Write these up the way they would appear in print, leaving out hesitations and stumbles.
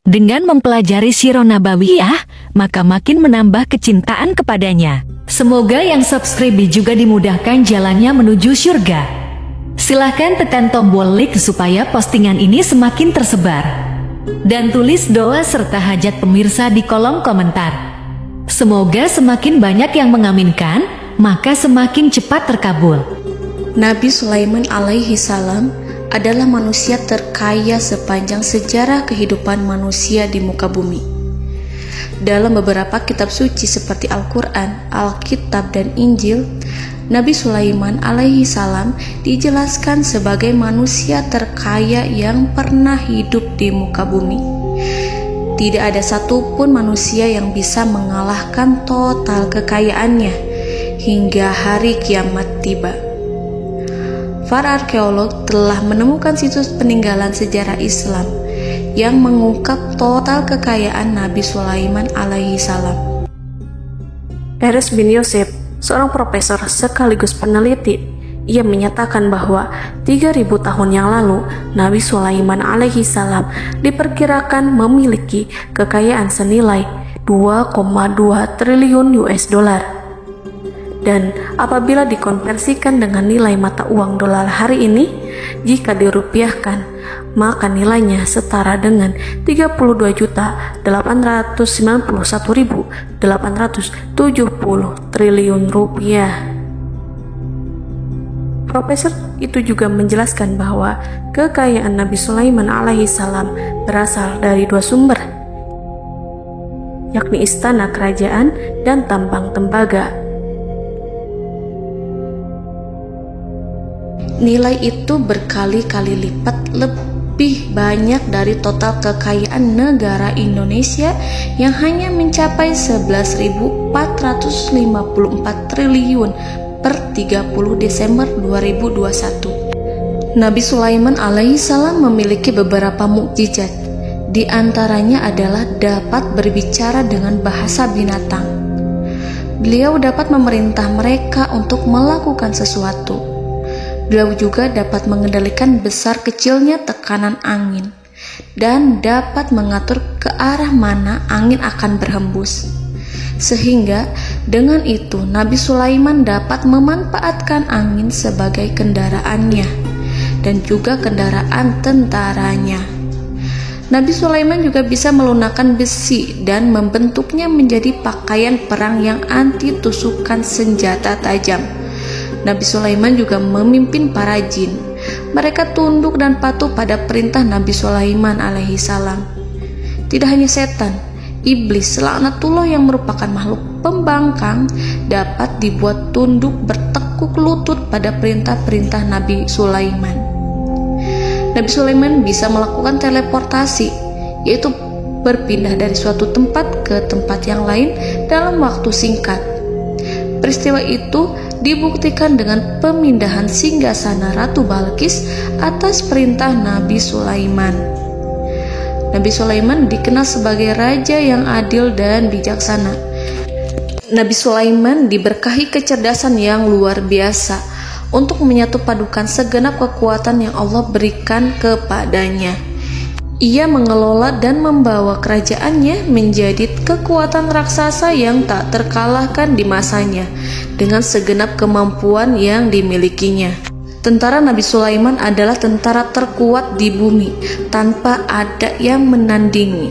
Dengan mempelajari Sirah Nabawiyah, maka makin menambah kecintaan kepadanya. Semoga yang subscribe juga dimudahkan jalannya menuju surga. Silahkan tekan tombol like supaya postingan ini semakin tersebar. Dan tulis doa serta hajat pemirsa di kolom komentar. Semoga semakin banyak yang mengaminkan, maka semakin cepat terkabul. Nabi Sulaiman alaihi salam adalah manusia terkaya sepanjang sejarah kehidupan manusia di muka bumi. Dalam beberapa kitab suci seperti Al-Quran, Alkitab, dan Injil, Nabi Sulaiman alaihi salam dijelaskan sebagai manusia terkaya yang pernah hidup di muka bumi. Tidak ada satupun manusia yang bisa mengalahkan total kekayaannya hingga hari kiamat tiba. Para arkeolog telah menemukan situs peninggalan sejarah Islam yang mengungkap total kekayaan Nabi Sulaiman alaihi salam. Erez bin Yosef, seorang profesor sekaligus peneliti, ia menyatakan bahwa 3.000 tahun yang lalu Nabi Sulaiman alaihi salam diperkirakan memiliki kekayaan senilai 2,2 triliun US dollar. Dan apabila dikonversikan dengan nilai mata uang dolar hari ini, jika dirupiahkan, maka nilainya setara dengan 32.891.870 triliun rupiah. Profesor itu juga menjelaskan bahwa kekayaan Nabi Sulaiman alaihi salam berasal dari dua sumber, yakni istana kerajaan dan tambang tembaga. Nilai itu berkali-kali lipat lebih banyak dari total kekayaan negara Indonesia yang hanya mencapai 11.454 triliun per 30 Desember 2021. Nabi Sulaiman alaihi salam memiliki beberapa mukjizat. Di antaranya adalah dapat berbicara dengan bahasa binatang. Beliau dapat memerintah mereka untuk melakukan sesuatu. Beliau juga dapat mengendalikan besar kecilnya tekanan angin dan dapat mengatur ke arah mana angin akan berhembus. Sehingga dengan itu Nabi Sulaiman dapat memanfaatkan angin sebagai kendaraannya dan juga kendaraan tentaranya. Nabi Sulaiman juga bisa melunakkan besi dan membentuknya menjadi pakaian perang yang anti tusukan senjata tajam. Nabi Sulaiman juga memimpin para jin. Mereka tunduk dan patuh pada perintah Nabi Sulaiman alaihi salam. Tidak hanya setan, iblis laknatullah yang merupakan makhluk pembangkang dapat dibuat tunduk bertekuk lutut pada perintah-perintah Nabi Sulaiman. Nabi Sulaiman bisa melakukan teleportasi, yaitu berpindah dari suatu tempat ke tempat yang lain dalam waktu singkat. Peristiwa itu dibuktikan dengan pemindahan singgasana Ratu Balqis atas perintah Nabi Sulaiman. Nabi Sulaiman dikenal sebagai raja yang adil dan bijaksana. Nabi Sulaiman diberkahi kecerdasan yang luar biasa untuk menyatu padukan segenap kekuatan yang Allah berikan kepadanya. Ia mengelola dan membawa kerajaannya menjadi kekuatan raksasa yang tak terkalahkan di masanya dengan segenap kemampuan yang dimilikinya. Tentara Nabi Sulaiman adalah tentara terkuat di bumi tanpa ada yang menandingi.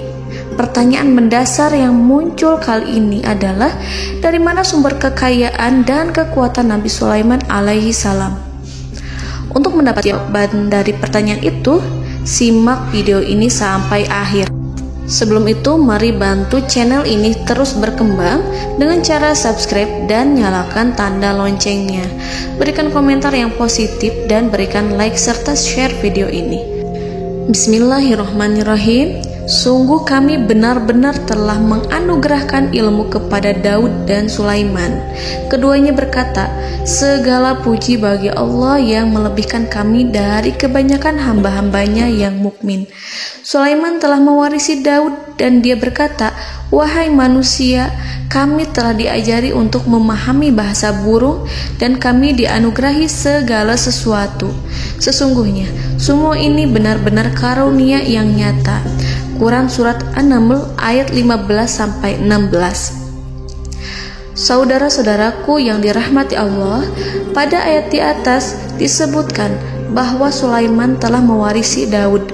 Pertanyaan mendasar yang muncul kali ini adalah dari mana sumber kekayaan dan kekuatan Nabi Sulaiman alaihi salam? Untuk mendapat jawaban dari pertanyaan itu, simak video ini sampai akhir. Sebelum itu, mari bantu channel ini terus berkembang dengan cara subscribe dan nyalakan tanda loncengnya. Berikan komentar yang positif dan berikan like serta share video ini. Bismillahirrahmanirrahim. Sungguh kami benar-benar telah menganugerahkan ilmu kepada Daud dan Sulaiman. Keduanya berkata, segala puji bagi Allah yang melebihkan kami dari kebanyakan hamba-hambanya yang mukmin. Sulaiman telah mewarisi Daud dan dia berkata, "Wahai manusia, kami telah diajari untuk memahami bahasa burung dan kami dianugerahi segala sesuatu. Sesungguhnya, semua ini benar-benar karunia yang nyata." Quran Surat An-Naml ayat 15-16. Saudara-saudaraku yang dirahmati Allah, pada ayat di atas disebutkan bahwa Sulaiman telah mewarisi Daud.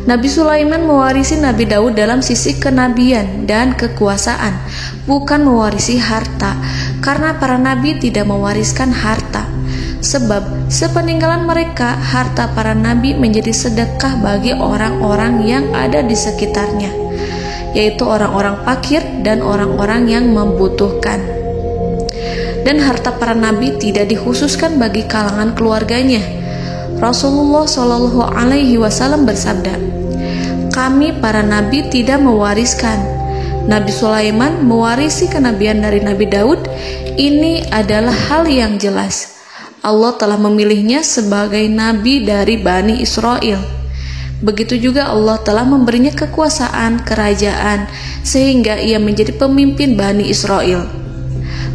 Nabi Sulaiman mewarisi Nabi Daud dalam sisi kenabian dan kekuasaan, bukan mewarisi harta, karena para nabi tidak mewariskan harta. Sebab sepeninggalan mereka, harta para nabi menjadi sedekah bagi orang-orang yang ada di sekitarnya, yaitu orang-orang fakir dan orang-orang yang membutuhkan. Dan harta para nabi tidak dikhususkan bagi kalangan keluarganya. Rasulullah Shallallahu Alaihi Wasallam bersabda, "Kami para nabi tidak mewariskan." Nabi Sulaiman mewarisi kenabian dari Nabi Daud. Ini adalah hal yang jelas. Allah telah memilihnya sebagai nabi dari Bani Israel. Begitu juga Allah telah memberinya kekuasaan kerajaan sehingga ia menjadi pemimpin Bani Israel.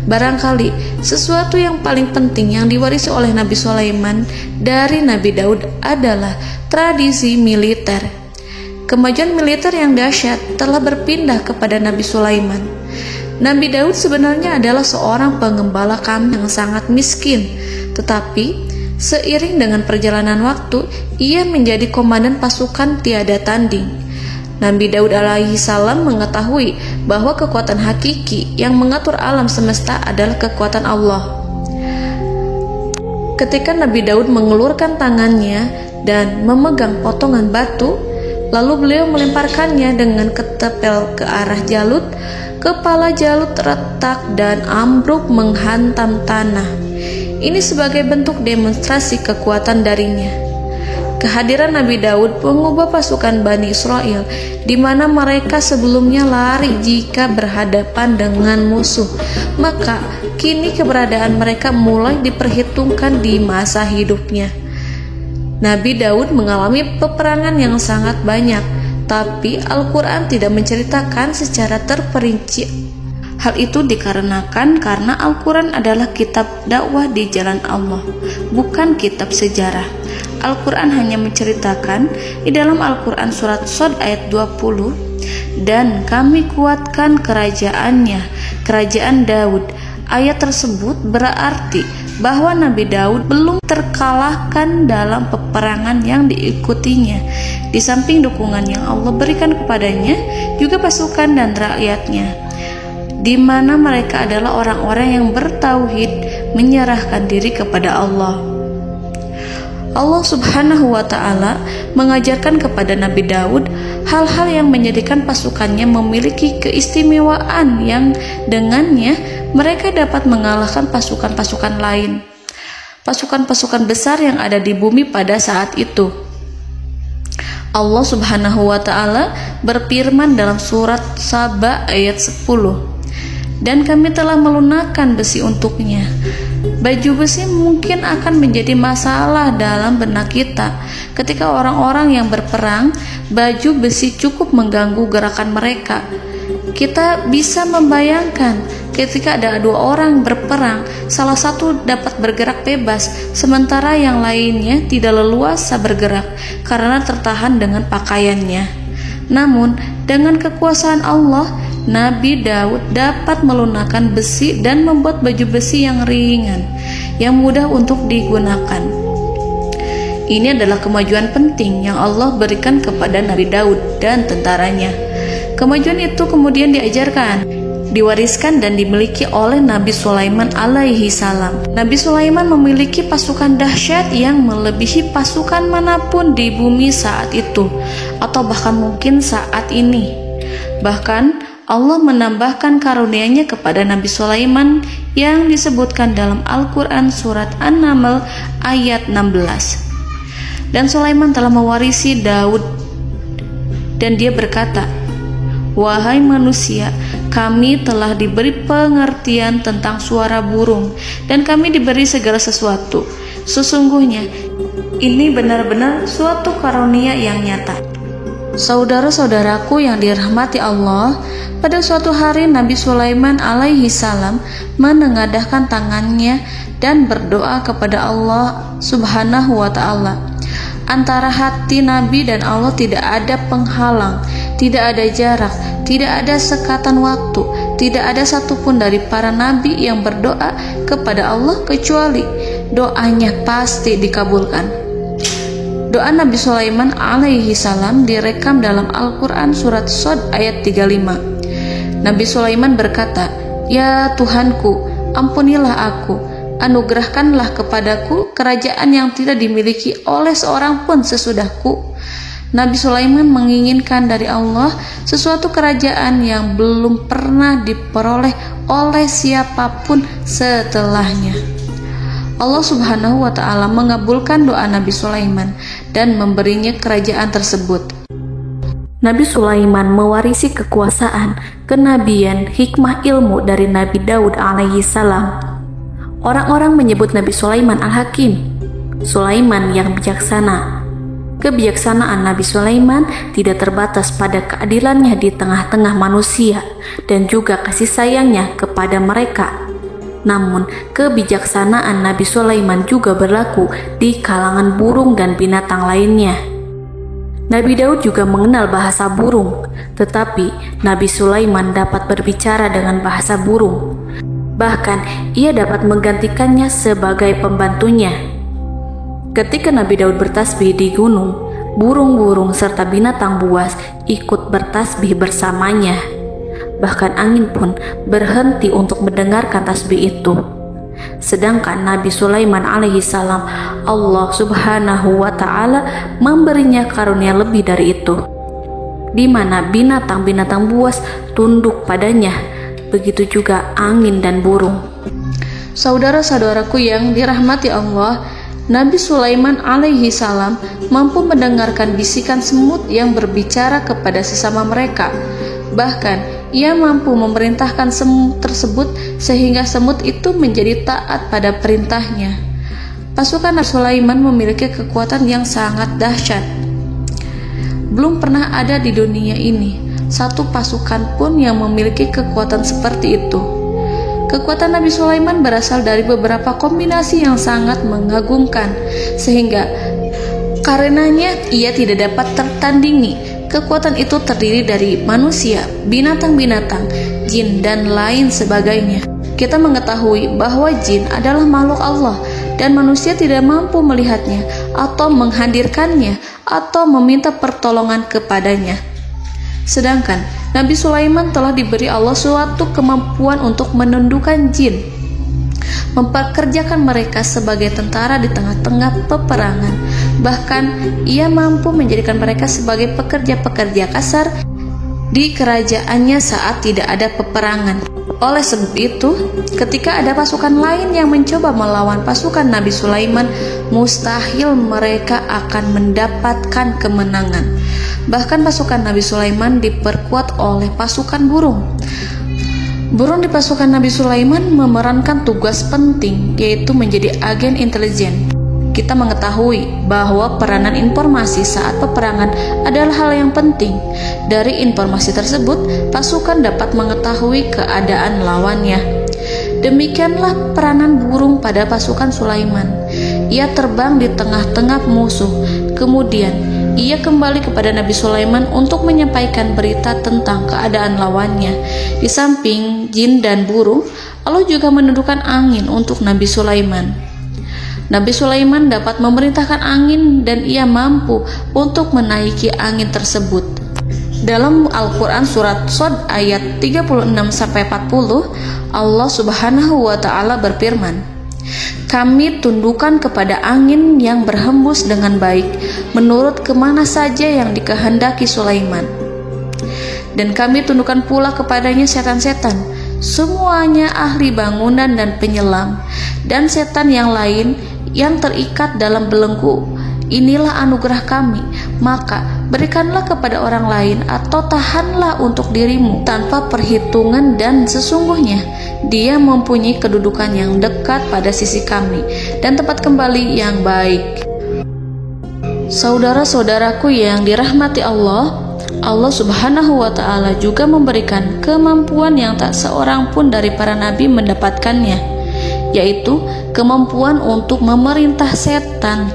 Barangkali sesuatu yang paling penting yang diwarisi oleh Nabi Sulaiman dari Nabi Daud adalah tradisi militer. Kemajuan militer yang dahsyat telah berpindah kepada Nabi Sulaiman. Nabi Daud sebenarnya adalah seorang pengembala kambing yang sangat miskin, tetapi seiring dengan perjalanan waktu, ia menjadi komandan pasukan tiada tanding. Nabi Daud alaihi salam mengetahui bahwa kekuatan hakiki yang mengatur alam semesta adalah kekuatan Allah. Ketika Nabi Daud mengelurkan tangannya dan memegang potongan batu, lalu beliau melemparkannya dengan ketepel ke arah Jalut, kepala Jalut retak dan ambruk menghantam tanah. Ini sebagai bentuk demonstrasi kekuatan darinya. Kehadiran Nabi Daud mengubah pasukan Bani Israel, di mana mereka sebelumnya lari jika berhadapan dengan musuh. Maka kini keberadaan mereka mulai diperhitungkan di masa hidupnya. Nabi Daud mengalami peperangan yang sangat banyak, tapi Al-Quran tidak menceritakan secara terperinci. Hal itu dikarenakan karena Al-Quran adalah kitab dakwah di jalan Allah, bukan kitab sejarah. Al-Quran hanya menceritakan di dalam Al-Quran surat Shad ayat 20, "Dan kami kuatkan kerajaannya, kerajaan Daud." Ayat tersebut berarti bahwa Nabi Daud belum terkalahkan dalam peperangan yang diikutinya. Di samping dukungan yang Allah berikan kepadanya, juga pasukan dan rakyatnya, di mana mereka adalah orang-orang yang bertauhid, menyerahkan diri kepada Allah. Allah Subhanahu wa Ta'ala mengajarkan kepada Nabi Daud hal-hal yang menjadikan pasukannya memiliki keistimewaan yang dengannya mereka dapat mengalahkan pasukan-pasukan lain, pasukan-pasukan besar yang ada di bumi pada saat itu. Allah Subhanahu wa Ta'ala berfirman dalam surat Saba ayat 10, "Dan kami telah melunakkan besi untuknya." Baju besi mungkin akan menjadi masalah dalam benak kita. Ketika orang-orang yang berperang, baju besi cukup mengganggu gerakan mereka. Kita bisa membayangkan ketika ada dua orang berperang, salah satu dapat bergerak bebas, sementara yang lainnya tidak leluasa bergerak karena tertahan dengan pakaiannya. Namun, dengan kekuasaan Allah, Nabi Daud dapat melunakkan besi dan membuat baju besi yang ringan, yang mudah untuk digunakan. Ini adalah kemajuan penting yang Allah berikan kepada Nabi Daud dan tentaranya. Kemajuan itu kemudian diajarkan, diwariskan dan dimiliki oleh Nabi Sulaiman alaihi salam. Nabi Sulaiman memiliki pasukan dahsyat yang melebihi pasukan manapun di bumi saat itu, atau bahkan mungkin saat ini. Bahkan Allah menambahkan karunia-Nya kepada Nabi Sulaiman yang disebutkan dalam Al-Quran surat An-Naml ayat 16. "Dan Sulaiman telah mewarisi Daud, dan dia berkata, 'Wahai manusia, kami telah diberi pengertian tentang suara burung, dan kami diberi segala sesuatu. Sesungguhnya, ini benar-benar suatu karunia yang nyata.'" Saudara-saudaraku yang dirahmati Allah, pada suatu hari Nabi Sulaiman alaihi salam menengadahkan tangannya dan berdoa kepada Allah Subhanahu wa ta'ala. Antara hati Nabi dan Allah tidak ada penghalang, tidak ada jarak, tidak ada sekatan waktu, tidak ada satupun dari para nabi yang berdoa kepada Allah kecuali doanya pasti dikabulkan. Doa Nabi Sulaiman alaihi salam direkam dalam Al-Quran surat Shad ayat 35. Nabi Sulaiman berkata, "Ya Tuhanku, ampunilah aku, anugerahkanlah kepadaku kerajaan yang tidak dimiliki oleh seorang pun sesudahku." Nabi Sulaiman menginginkan dari Allah sesuatu kerajaan yang belum pernah diperoleh oleh siapapun setelahnya. Allah Subhanahu wa ta'ala mengabulkan doa Nabi Sulaiman dan memberinya kerajaan tersebut. Nabi Sulaiman mewarisi kekuasaan, kenabian, hikmah ilmu dari Nabi Daud alaihi salam. Orang-orang menyebut Nabi Sulaiman Al-Hakim, Sulaiman yang bijaksana. Kebijaksanaan Nabi Sulaiman tidak terbatas pada keadilannya di tengah-tengah manusia dan juga kasih sayangnya kepada mereka. Namun, kebijaksanaan Nabi Sulaiman juga berlaku di kalangan burung dan binatang lainnya. Nabi Daud juga mengenal bahasa burung, tetapi Nabi Sulaiman dapat berbicara dengan bahasa burung. Bahkan, ia dapat menggantikannya sebagai pembantunya. Ketika Nabi Daud bertasbih di gunung, burung-burung serta binatang buas ikut bertasbih bersamanya. Bahkan angin pun berhenti untuk mendengarkan tasbih itu. Sedangkan Nabi Sulaiman alaihi salam, Allah Subhanahu wa ta'ala memberinya karunia lebih dari itu, di mana binatang-binatang buas tunduk padanya, begitu juga angin dan burung. Saudara-saudaraku yang dirahmati Allah, Nabi Sulaiman alaihi salam mampu mendengarkan bisikan semut yang berbicara kepada sesama mereka. Bahkan ia mampu memerintahkan semut tersebut sehingga semut itu menjadi taat pada perintahnya. Pasukan Nabi Sulaiman memiliki kekuatan yang sangat dahsyat. Belum pernah ada di dunia ini satu pasukan pun yang memiliki kekuatan seperti itu. Kekuatan Nabi Sulaiman berasal dari beberapa kombinasi yang sangat mengagumkan, sehingga karenanya ia tidak dapat tertandingi. Kekuatan itu terdiri dari manusia, binatang-binatang, jin, dan lain sebagainya. Kita mengetahui bahwa jin adalah makhluk Allah dan manusia tidak mampu melihatnya atau menghadirkannya atau meminta pertolongan kepadanya. Sedangkan Nabi Sulaiman telah diberi Allah suatu kemampuan untuk menundukkan jin, mempekerjakan mereka sebagai tentara di tengah-tengah peperangan. Bahkan ia mampu menjadikan mereka sebagai pekerja-pekerja kasar di kerajaannya saat tidak ada peperangan. Oleh sebab itu, ketika ada pasukan lain yang mencoba melawan pasukan Nabi Sulaiman, mustahil mereka akan mendapatkan kemenangan. Bahkan pasukan Nabi Sulaiman diperkuat oleh pasukan burung. Burung di pasukan Nabi Sulaiman memerankan tugas penting, yaitu menjadi agen intelijen. Kita mengetahui bahwa peranan informasi saat peperangan adalah hal yang penting. Dari informasi tersebut, pasukan dapat mengetahui keadaan lawannya. Demikianlah peranan burung pada pasukan Sulaiman. Ia terbang di tengah-tengah musuh. Kemudian, ia kembali kepada Nabi Sulaiman untuk menyampaikan berita tentang keadaan lawannya. Di samping jin dan burung, Allah juga menundukkan angin untuk Nabi Sulaiman. Nabi Sulaiman dapat memerintahkan angin dan ia mampu untuk menaiki angin tersebut. Dalam Al-Quran surat Shad ayat 36-40, Allah Subhanahu wa ta'ala berfirman, "Kami tundukkan kepada angin yang berhembus dengan baik menurut kemana saja yang dikehendaki Sulaiman. Dan kami tundukkan pula kepadanya setan-setan, semuanya ahli bangunan dan penyelam, dan setan yang lain yang terikat dalam belenggu. Inilah anugerah kami, maka berikanlah kepada orang lain atau tahanlah untuk dirimu tanpa perhitungan, dan sesungguhnya dia mempunyai kedudukan yang dekat pada sisi kami dan tempat kembali yang baik." Saudara-saudaraku yang dirahmati Allah, Allah Subhanahu wa Ta'ala juga memberikan kemampuan yang tak seorang pun dari para nabi mendapatkannya, yaitu kemampuan untuk memerintah setan.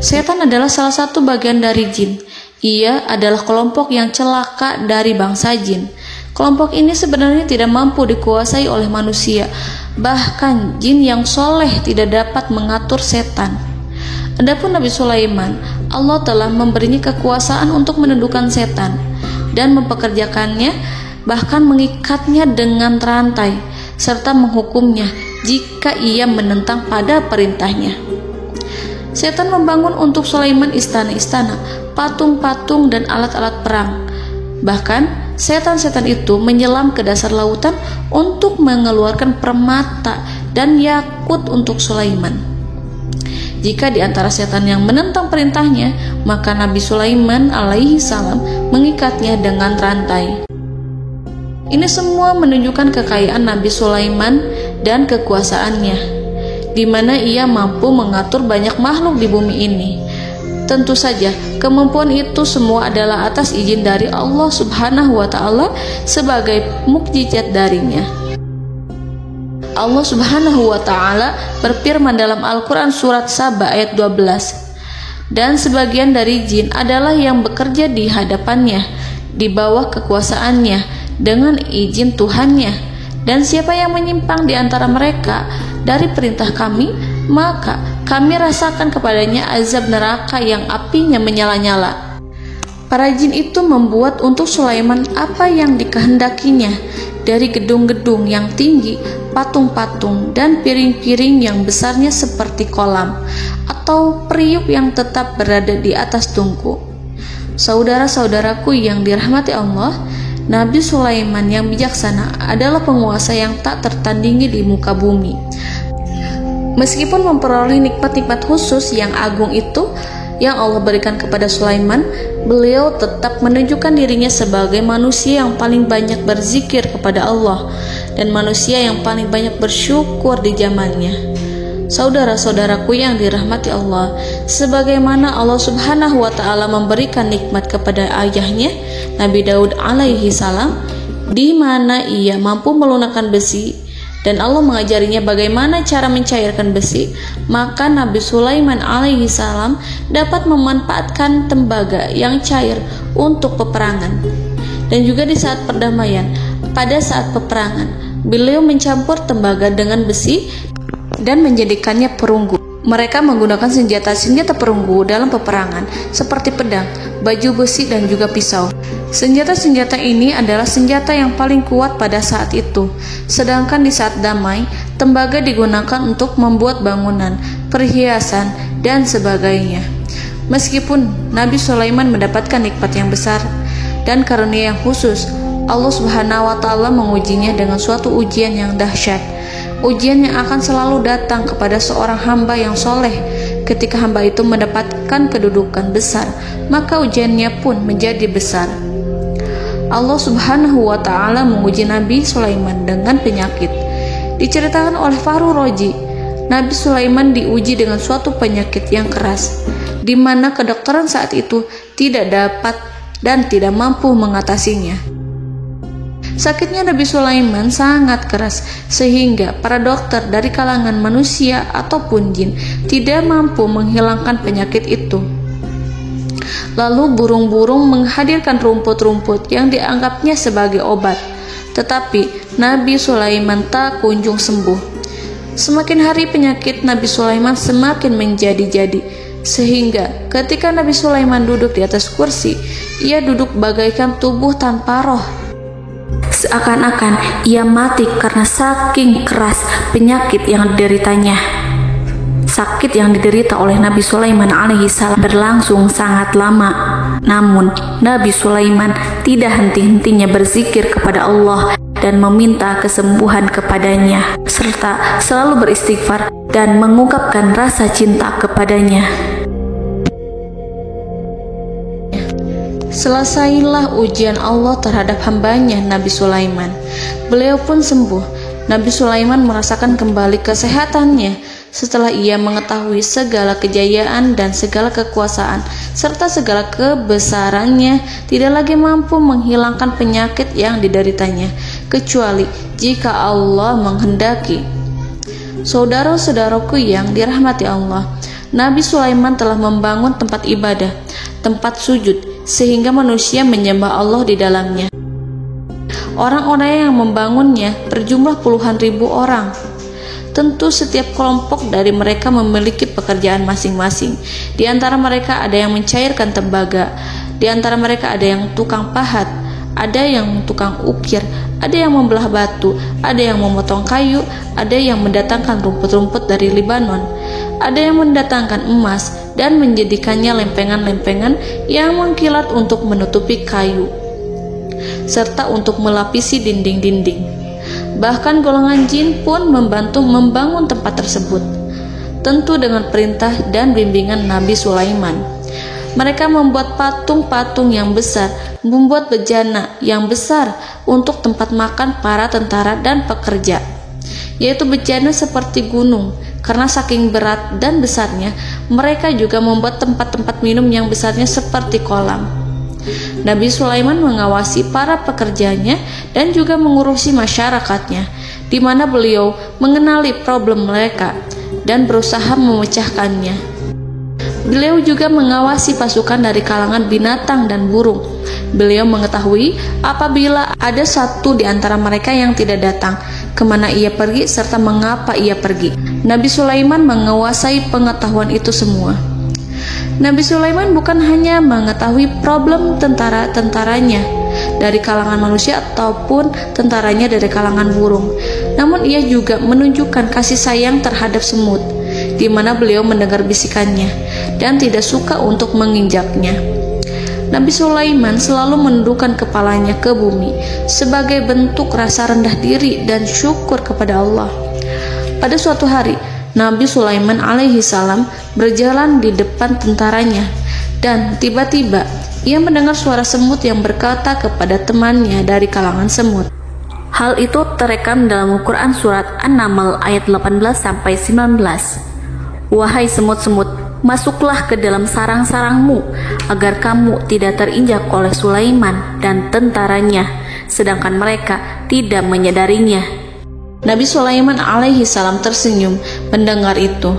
Setan adalah salah satu bagian dari jin. Ia adalah kelompok yang celaka dari bangsa jin. Kelompok ini sebenarnya tidak mampu dikuasai oleh manusia. Bahkan jin yang soleh tidak dapat mengatur setan. Adapun Nabi Sulaiman, Allah telah memberinya kekuasaan untuk menundukkan setan dan mempekerjakannya, bahkan mengikatnya dengan rantai serta menghukumnya jika ia menentang pada perintahnya. Setan membangun untuk Sulaiman istana-istana, patung-patung dan alat-alat perang. Bahkan setan-setan itu menyelam ke dasar lautan untuk mengeluarkan permata dan yakut untuk Sulaiman. Jika di antara setan yang menentang perintahnya, maka Nabi Sulaiman alaihi salam mengikatnya dengan rantai. Ini semua menunjukkan kekayaan Nabi Sulaiman dan kekuasaannya, di mana ia mampu mengatur banyak makhluk di bumi ini. Tentu saja, kemampuan itu semua adalah atas izin dari Allah Subhanahu wa Ta'ala sebagai mukjizat darinya. Allah Subhanahu wa Ta'ala berfirman dalam Al-Quran surat Saba ayat 12, dan sebagian dari jin adalah yang bekerja di hadapannya di bawah kekuasaannya dengan izin Tuhannya, dan siapa yang menyimpang di antara mereka dari perintah kami, maka kami rasakan kepadanya azab neraka yang apinya menyala-nyala. Para jin itu membuat untuk Sulaiman apa yang dikehendakinya, dari gedung-gedung yang tinggi, patung-patung, dan piring-piring yang besarnya seperti kolam, atau periuk yang tetap berada di atas tungku. Saudara-saudaraku yang dirahmati Allah, Nabi Sulaiman yang bijaksana adalah penguasa yang tak tertandingi di muka bumi. Meskipun memperoleh nikmat-nikmat khusus yang agung itu yang Allah berikan kepada Sulaiman, beliau tetap menunjukkan dirinya sebagai manusia yang paling banyak berzikir kepada Allah dan manusia yang paling banyak bersyukur di zamannya. Saudara-saudaraku yang dirahmati Allah, sebagaimana Allah Subhanahu wa Ta'ala memberikan nikmat kepada ayahnya Nabi Daud alaihi salam, di mana ia mampu melunakkan besi dan Allah mengajarinya bagaimana cara mencairkan besi, maka Nabi Sulaiman alaihi salam dapat memanfaatkan tembaga yang cair untuk peperangan. Dan juga di saat perdamaian, pada saat peperangan, beliau mencampur tembaga dengan besi dan menjadikannya perunggu. Mereka menggunakan senjata-senjata perunggu dalam peperangan seperti pedang, baju besi, dan juga pisau. Senjata-senjata ini adalah senjata yang paling kuat pada saat itu. Sedangkan di saat damai, tembaga digunakan untuk membuat bangunan, perhiasan, dan sebagainya. Meskipun Nabi Sulaiman mendapatkan nikmat yang besar dan karunia yang khusus, Allah Subhanahu wa Ta'ala mengujinya dengan suatu ujian yang dahsyat. Ujian yang akan selalu datang kepada seorang hamba yang soleh. Ketika hamba itu mendapatkan kedudukan besar, maka ujiannya pun menjadi besar. Allah Subhanahu wa Ta'ala menguji Nabi Sulaiman dengan penyakit. Diceritakan oleh Fahru Roji, Nabi Sulaiman diuji dengan suatu penyakit yang keras, di mana kedokteran saat itu tidak dapat dan tidak mampu mengatasinya. Sakitnya Nabi Sulaiman sangat keras sehingga para dokter dari kalangan manusia ataupun jin tidak mampu menghilangkan penyakit itu. Lalu burung-burung menghadirkan rumput-rumput yang dianggapnya sebagai obat, tetapi Nabi Sulaiman tak kunjung sembuh. Semakin hari penyakit Nabi Sulaiman semakin menjadi-jadi, sehingga ketika Nabi Sulaiman duduk di atas kursi, ia duduk bagaikan tubuh tanpa roh. Seakan-akan ia mati karena saking keras penyakit yang dideritanya. Sakit yang diderita oleh Nabi Sulaiman alaihi salam berlangsung sangat lama. Namun Nabi Sulaiman tidak henti-hentinya berzikir kepada Allah dan meminta kesembuhan kepadanya, serta selalu beristighfar dan mengungkapkan rasa cinta kepadanya. Selesailah ujian Allah terhadap hambanya Nabi Sulaiman. Beliau pun sembuh. Nabi Sulaiman merasakan kembali kesehatannya Setelah ia mengetahui segala kejayaan dan segala kekuasaan serta segala kebesarannya, tidak lagi mampu menghilangkan penyakit yang dideritanya, kecuali jika Allah menghendaki. Saudara-saudaraku yang dirahmati Allah, Nabi Sulaiman telah membangun tempat ibadah, tempat sujud, sehingga manusia menyembah Allah di dalamnya. Orang-orang yang membangunnya berjumlah puluhan ribu orang. Tentu setiap kelompok dari mereka memiliki pekerjaan masing-masing. Di antara mereka ada yang mencairkan tembaga, di antara mereka ada yang tukang pahat, ada yang tukang ukir, ada yang membelah batu, ada yang memotong kayu, ada yang mendatangkan rumput-rumput dari Libanon, ada yang mendatangkan emas dan menjadikannya lempengan-lempengan yang mengkilat untuk menutupi kayu, serta untuk melapisi dinding-dinding. Bahkan golongan jin pun membantu membangun tempat tersebut, tentu dengan perintah dan bimbingan Nabi Sulaiman. Mereka membuat patung-patung yang besar, membuat bejana yang besar untuk tempat makan para tentara dan pekerja, yaitu bejana seperti gunung. Karena saking berat dan besarnya, mereka juga membuat tempat-tempat minum yang besarnya seperti kolam. Nabi Sulaiman mengawasi para pekerjanya dan juga mengurusi masyarakatnya, di mana beliau mengenali problem mereka dan berusaha memecahkannya. Beliau juga mengawasi pasukan dari kalangan binatang dan burung. Beliau mengetahui apabila ada satu di antara mereka yang tidak datang, kemana ia pergi, serta mengapa ia pergi. Nabi Sulaiman menguasai pengetahuan itu semua. Nabi Sulaiman bukan hanya mengetahui problem tentara-tentaranya dari kalangan manusia ataupun tentaranya dari kalangan burung, namun ia juga menunjukkan kasih sayang terhadap semut, di mana beliau mendengar bisikannya dan tidak suka untuk menginjaknya. Nabi Sulaiman selalu menundukkan kepalanya ke bumi sebagai bentuk rasa rendah diri dan syukur kepada Allah. Pada suatu hari, Nabi Sulaiman alaihi salam berjalan di depan tentaranya, dan tiba-tiba ia mendengar suara semut yang berkata kepada temannya dari kalangan semut. Hal itu terekam dalam Al-Quran surat An-Naml ayat 18-19. Wahai semut-semut, masuklah ke dalam sarang-sarangmu agar kamu tidak terinjak oleh Sulaiman dan tentaranya, sedangkan mereka tidak menyadarinya. Nabi Sulaiman alaihi salam tersenyum mendengar itu,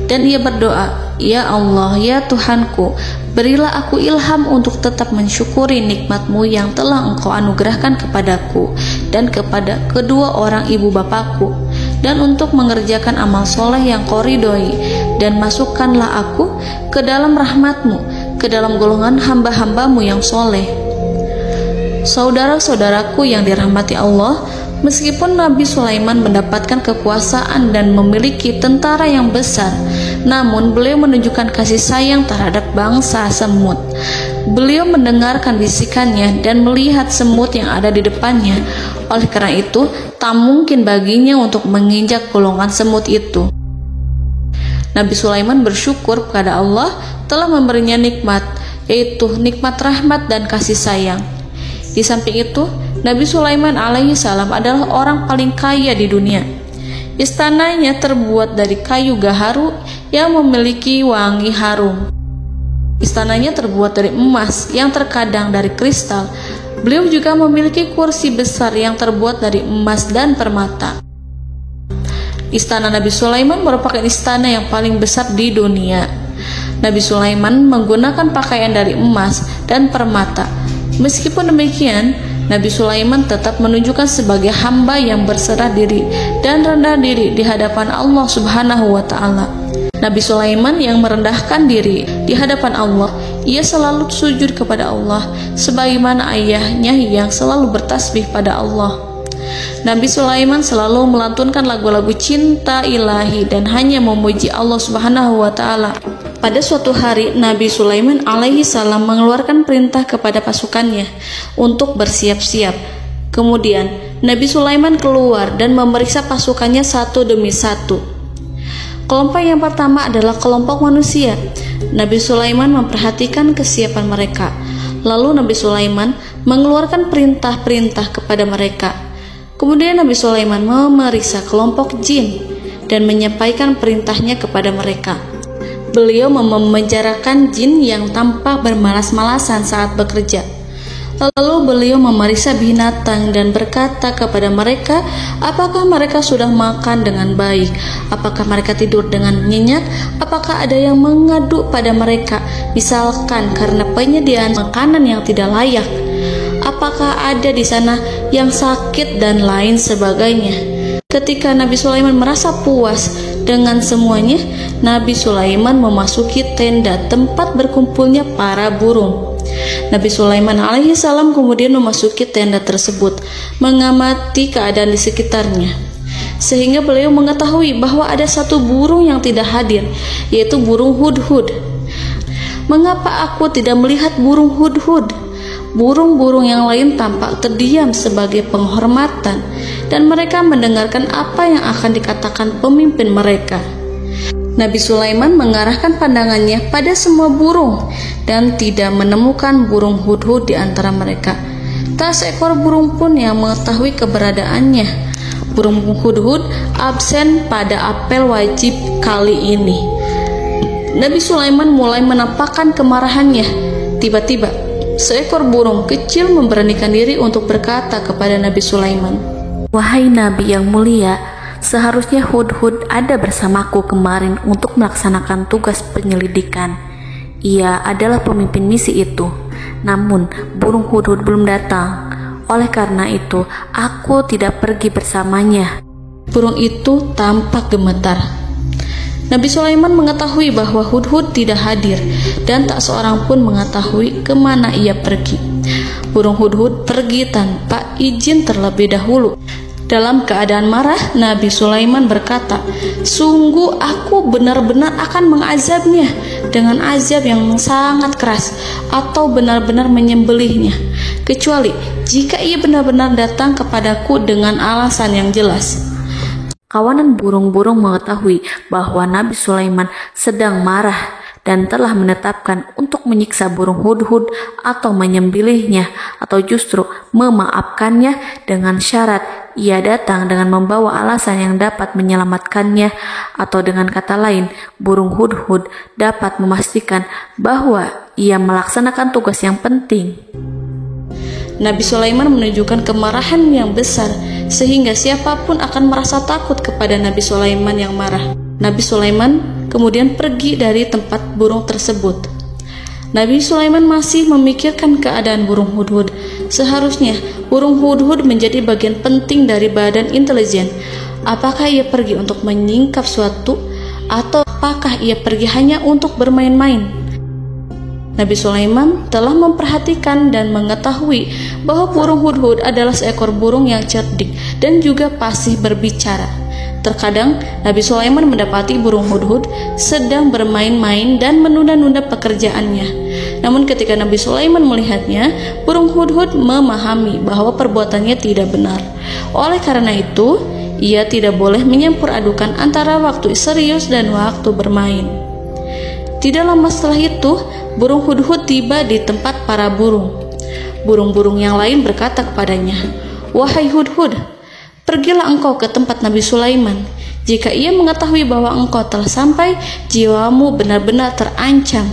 dan ia berdoa, "Ya Allah, ya Tuhanku, berilah aku ilham untuk tetap mensyukuri nikmat-Mu yang telah Engkau anugerahkan kepadaku dan kepada kedua orang ibu bapakku, dan untuk mengerjakan amal soleh yang Kau ridhoi, dan masukkanlah aku ke dalam rahmat-Mu, ke dalam golongan hamba-hamba-Mu yang soleh." Saudara-saudaraku yang dirahmati Allah, meskipun Nabi Sulaiman mendapatkan kekuasaan dan memiliki tentara yang besar, namun beliau menunjukkan kasih sayang terhadap bangsa semut. Beliau mendengarkan bisikannya dan melihat semut yang ada di depannya. Oleh karena itu, tak mungkin baginya untuk menginjak golongan semut itu. Nabi Sulaiman bersyukur kepada Allah telah memberinya nikmat, yaitu nikmat rahmat dan kasih sayang. Di samping itu, Nabi Sulaiman alaihi salam adalah orang paling kaya di dunia. Istananya terbuat dari kayu gaharu yang memiliki wangi harum. Istananya terbuat dari emas yang terkadang dari kristal. Beliau juga memiliki kursi besar yang terbuat dari emas dan permata. Istana Nabi Sulaiman merupakan istana yang paling besar di dunia. Nabi Sulaiman menggunakan pakaian dari emas dan permata. Meskipun demikian, Nabi Sulaiman tetap menunjukkan sebagai hamba yang berserah diri dan rendah diri di hadapan Allah Subhanahu wa Ta'ala. Nabi Sulaiman yang merendahkan diri di hadapan Allah, ia selalu sujud kepada Allah, sebagaimana ayahnya yang selalu bertasbih pada Allah. Nabi Sulaiman selalu melantunkan lagu-lagu cinta ilahi dan hanya memuji Allah Subhanahu wa Ta'ala. Pada suatu hari, Nabi Sulaiman alaihi salam mengeluarkan perintah kepada pasukannya untuk bersiap-siap. Kemudian, Nabi Sulaiman keluar dan memeriksa pasukannya satu demi satu. Kelompok yang pertama adalah kelompok manusia. Nabi Sulaiman memperhatikan kesiapan mereka. Lalu Nabi Sulaiman mengeluarkan perintah-perintah kepada mereka. Kemudian Nabi Sulaiman memeriksa kelompok jin. dan menyampaikan perintahnya kepada mereka. Beliau memenjarakan jin yang tampak bermalas-malasan saat bekerja. Lalu beliau memeriksa binatang dan berkata kepada mereka, apakah mereka sudah makan dengan baik? Apakah mereka tidur dengan nyenyak? Apakah ada yang mengadu pada mereka, misalkan karena penyediaan makanan yang tidak layak? Apakah ada di sana yang sakit dan lain sebagainya? Ketika Nabi Sulaiman merasa puas dengan semuanya, Nabi Sulaiman memasuki tenda tempat berkumpulnya para burung. Nabi Sulaiman alaihissalam kemudian memasuki tenda tersebut, mengamati keadaan di sekitarnya, sehingga beliau mengetahui bahwa ada satu burung yang tidak hadir, yaitu burung hudhud. Mengapa aku tidak melihat burung hudhud? Burung-burung yang lain tampak terdiam sebagai penghormatan, dan mereka mendengarkan apa yang akan dikatakan pemimpin mereka. Nabi Sulaiman mengarahkan pandangannya pada semua burung dan tidak menemukan burung hudhud di antara mereka. Tak seekor burung pun yang mengetahui keberadaannya. Burung hudhud absen pada apel wajib kali ini. Nabi Sulaiman mulai menampakkan kemarahannya. Tiba-tiba, seekor burung kecil memberanikan diri untuk berkata kepada Nabi Sulaiman, Wahai Nabi yang mulia, seharusnya Hudhud ada bersamaku kemarin untuk melaksanakan tugas penyelidikan. Ia adalah pemimpin misi itu. Namun, burung Hudhud belum datang. Oleh karena itu, aku tidak pergi bersamanya. Burung itu tampak gemetar. Nabi Sulaiman mengetahui bahwa Hudhud tidak hadir dan tak seorang pun mengetahui kemana ia pergi. Burung hudhud pergi tanpa izin terlebih dahulu. Dalam keadaan marah, Nabi Sulaiman berkata, "Sungguh aku benar-benar akan mengazabnya dengan azab yang sangat keras, atau benar-benar menyembelihnya, kecuali jika ia benar-benar datang kepadaku dengan alasan yang jelas." Kawanan burung-burung mengetahui bahwa Nabi Sulaiman sedang marah dan telah menetapkan untuk menyiksa burung hudhud atau menyembelihnya, atau justru memaafkannya dengan syarat ia datang dengan membawa alasan yang dapat menyelamatkannya, atau dengan kata lain, burung hudhud dapat memastikan bahwa ia melaksanakan tugas yang penting. Nabi Sulaiman menunjukkan kemarahan yang besar sehingga siapapun akan merasa takut kepada Nabi Sulaiman yang marah. Nabi Sulaiman kemudian pergi dari tempat burung tersebut. Nabi Sulaiman masih memikirkan keadaan burung hudhud. Seharusnya burung hudhud menjadi bagian penting dari badan intelijen. Apakah ia pergi untuk menyingkap suatu, atau apakah ia pergi hanya untuk bermain-main? Nabi Sulaiman telah memperhatikan dan mengetahui bahwa burung hudhud adalah seekor burung yang cerdik dan juga fasih berbicara. Terkadang Nabi Sulaiman mendapati burung hudhud sedang bermain-main dan menunda-nunda pekerjaannya. Namun ketika Nabi Sulaiman melihatnya, burung hudhud memahami bahwa perbuatannya tidak benar. Oleh karena itu, ia tidak boleh menyampur adukan antara waktu serius dan waktu bermain. Tidak lama setelah itu, burung hudhud tiba di tempat para burung. Burung-burung yang lain berkata kepadanya, "Wahai hudhud, pergilah engkau ke tempat Nabi Sulaiman. Jika ia mengetahui bahwa engkau telah sampai, jiwamu benar-benar terancam."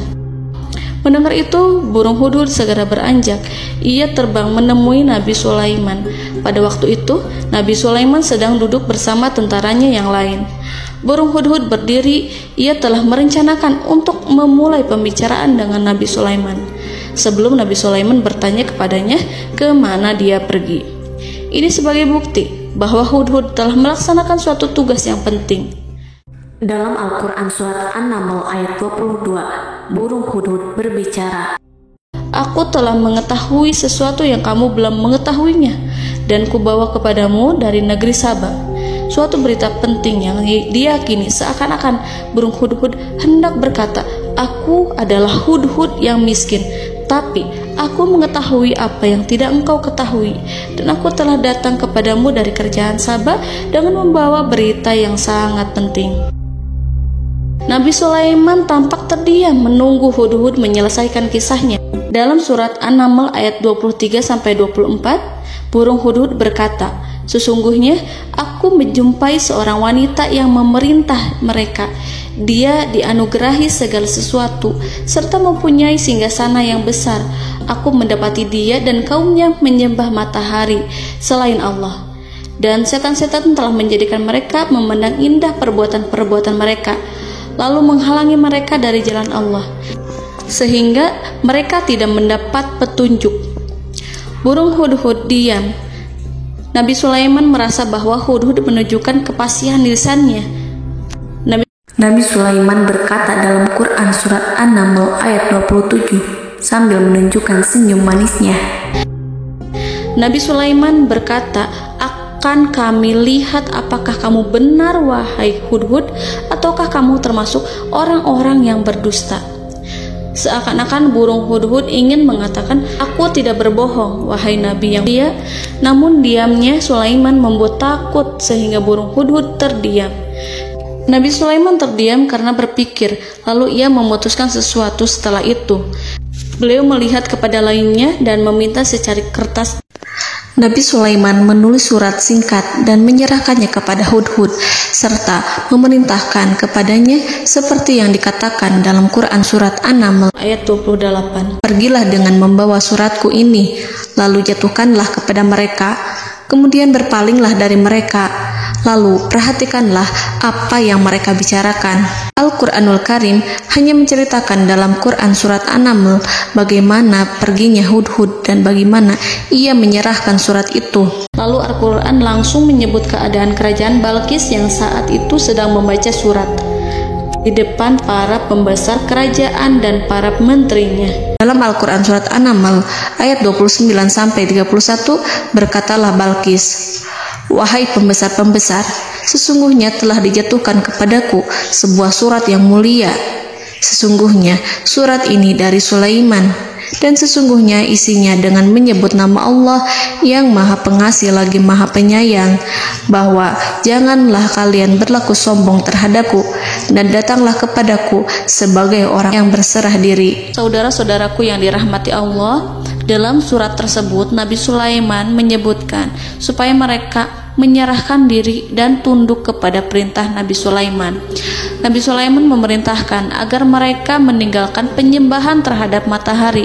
Mendengar itu, burung hudhud segera beranjak. Ia terbang menemui Nabi Sulaiman. Pada waktu itu, Nabi Sulaiman sedang duduk bersama tentaranya yang lain. Burung hudhud berdiri. Ia telah merencanakan untuk memulai pembicaraan dengan Nabi Sulaiman sebelum Nabi Sulaiman bertanya kepadanya kemana dia pergi. Ini sebagai bukti bahwa hudhud telah melaksanakan suatu tugas yang penting. Dalam Al-Quran Surat An-Naml ayat 22, burung hudhud berbicara, "Aku telah mengetahui sesuatu yang kamu belum mengetahuinya, dan kubawa kepadamu dari negeri Saba suatu berita penting yang diyakini seakan-akan burung hudhud hendak berkata, 'Aku adalah hudhud yang miskin, tapi aku mengetahui apa yang tidak engkau ketahui, dan aku telah datang kepadamu dari kerajaan Saba dengan membawa berita yang sangat penting.'" Nabi Sulaiman tampak terdiam menunggu hudhud menyelesaikan kisahnya. Dalam surat An-Naml ayat 23-24, burung hudhud berkata, Sesungguhnya aku menjumpai seorang wanita yang memerintah mereka. Dia dianugerahi segala sesuatu serta mempunyai singgasana yang besar. Aku mendapati dia dan kaumnya menyembah matahari selain Allah. Dan setan-setan telah menjadikan mereka memandang indah perbuatan-perbuatan mereka, lalu menghalangi mereka dari jalan Allah, sehingga mereka tidak mendapat petunjuk. Burung hudhud diam. Nabi Sulaiman merasa bahwa hudhud menunjukkan kepasihan lisannya. Nabi Sulaiman berkata dalam Quran surat An-Naml ayat 27 sambil menunjukkan senyum manisnya. Nabi Sulaiman berkata, "Akan kami lihat apakah kamu benar wahai hudhud, ataukah kamu termasuk orang-orang yang berdusta." Seakan-akan burung hudhud ingin mengatakan, "Aku tidak berbohong, wahai Nabi yang mulia." Namun diamnya Sulaiman membuat takut sehingga burung hudhud terdiam. Nabi Sulaiman terdiam karena berpikir, lalu ia memutuskan sesuatu setelah itu. Beliau melihat kepada lainnya dan meminta secari kertas. Nabi Sulaiman menulis surat singkat dan menyerahkannya kepada hudhud, serta memerintahkan kepadanya seperti yang dikatakan dalam Quran surat An-Naml ayat 28. "Pergilah dengan membawa suratku ini, lalu jatuhkanlah kepada mereka, kemudian berpalinglah dari mereka, lalu perhatikanlah apa yang mereka bicarakan." Al-Quranul Karim hanya menceritakan dalam Quran surat An-Naml bagaimana perginya hudhud dan bagaimana ia menyerahkan surat itu. Lalu Al-Quran langsung menyebut keadaan kerajaan Balqis yang saat itu sedang membaca surat di depan para pembesar kerajaan dan para menterinya. Dalam Al-Quran surat An-Naml ayat 29-31 berkatalah Balqis, "Wahai pembesar-pembesar, sesungguhnya telah dijatuhkan kepadaku sebuah surat yang mulia. Sesungguhnya surat ini dari Sulaiman, dan sesungguhnya isinya dengan menyebut nama Allah yang Maha Pengasih lagi Maha Penyayang, bahwa janganlah kalian berlaku sombong terhadapku, dan datanglah kepadaku sebagai orang yang berserah diri." Saudara-saudaraku yang dirahmati Allah, dalam surat tersebut Nabi Sulaiman menyebutkan supaya mereka menyerahkan diri dan tunduk kepada perintah Nabi Sulaiman. Nabi Sulaiman memerintahkan agar mereka meninggalkan penyembahan terhadap matahari.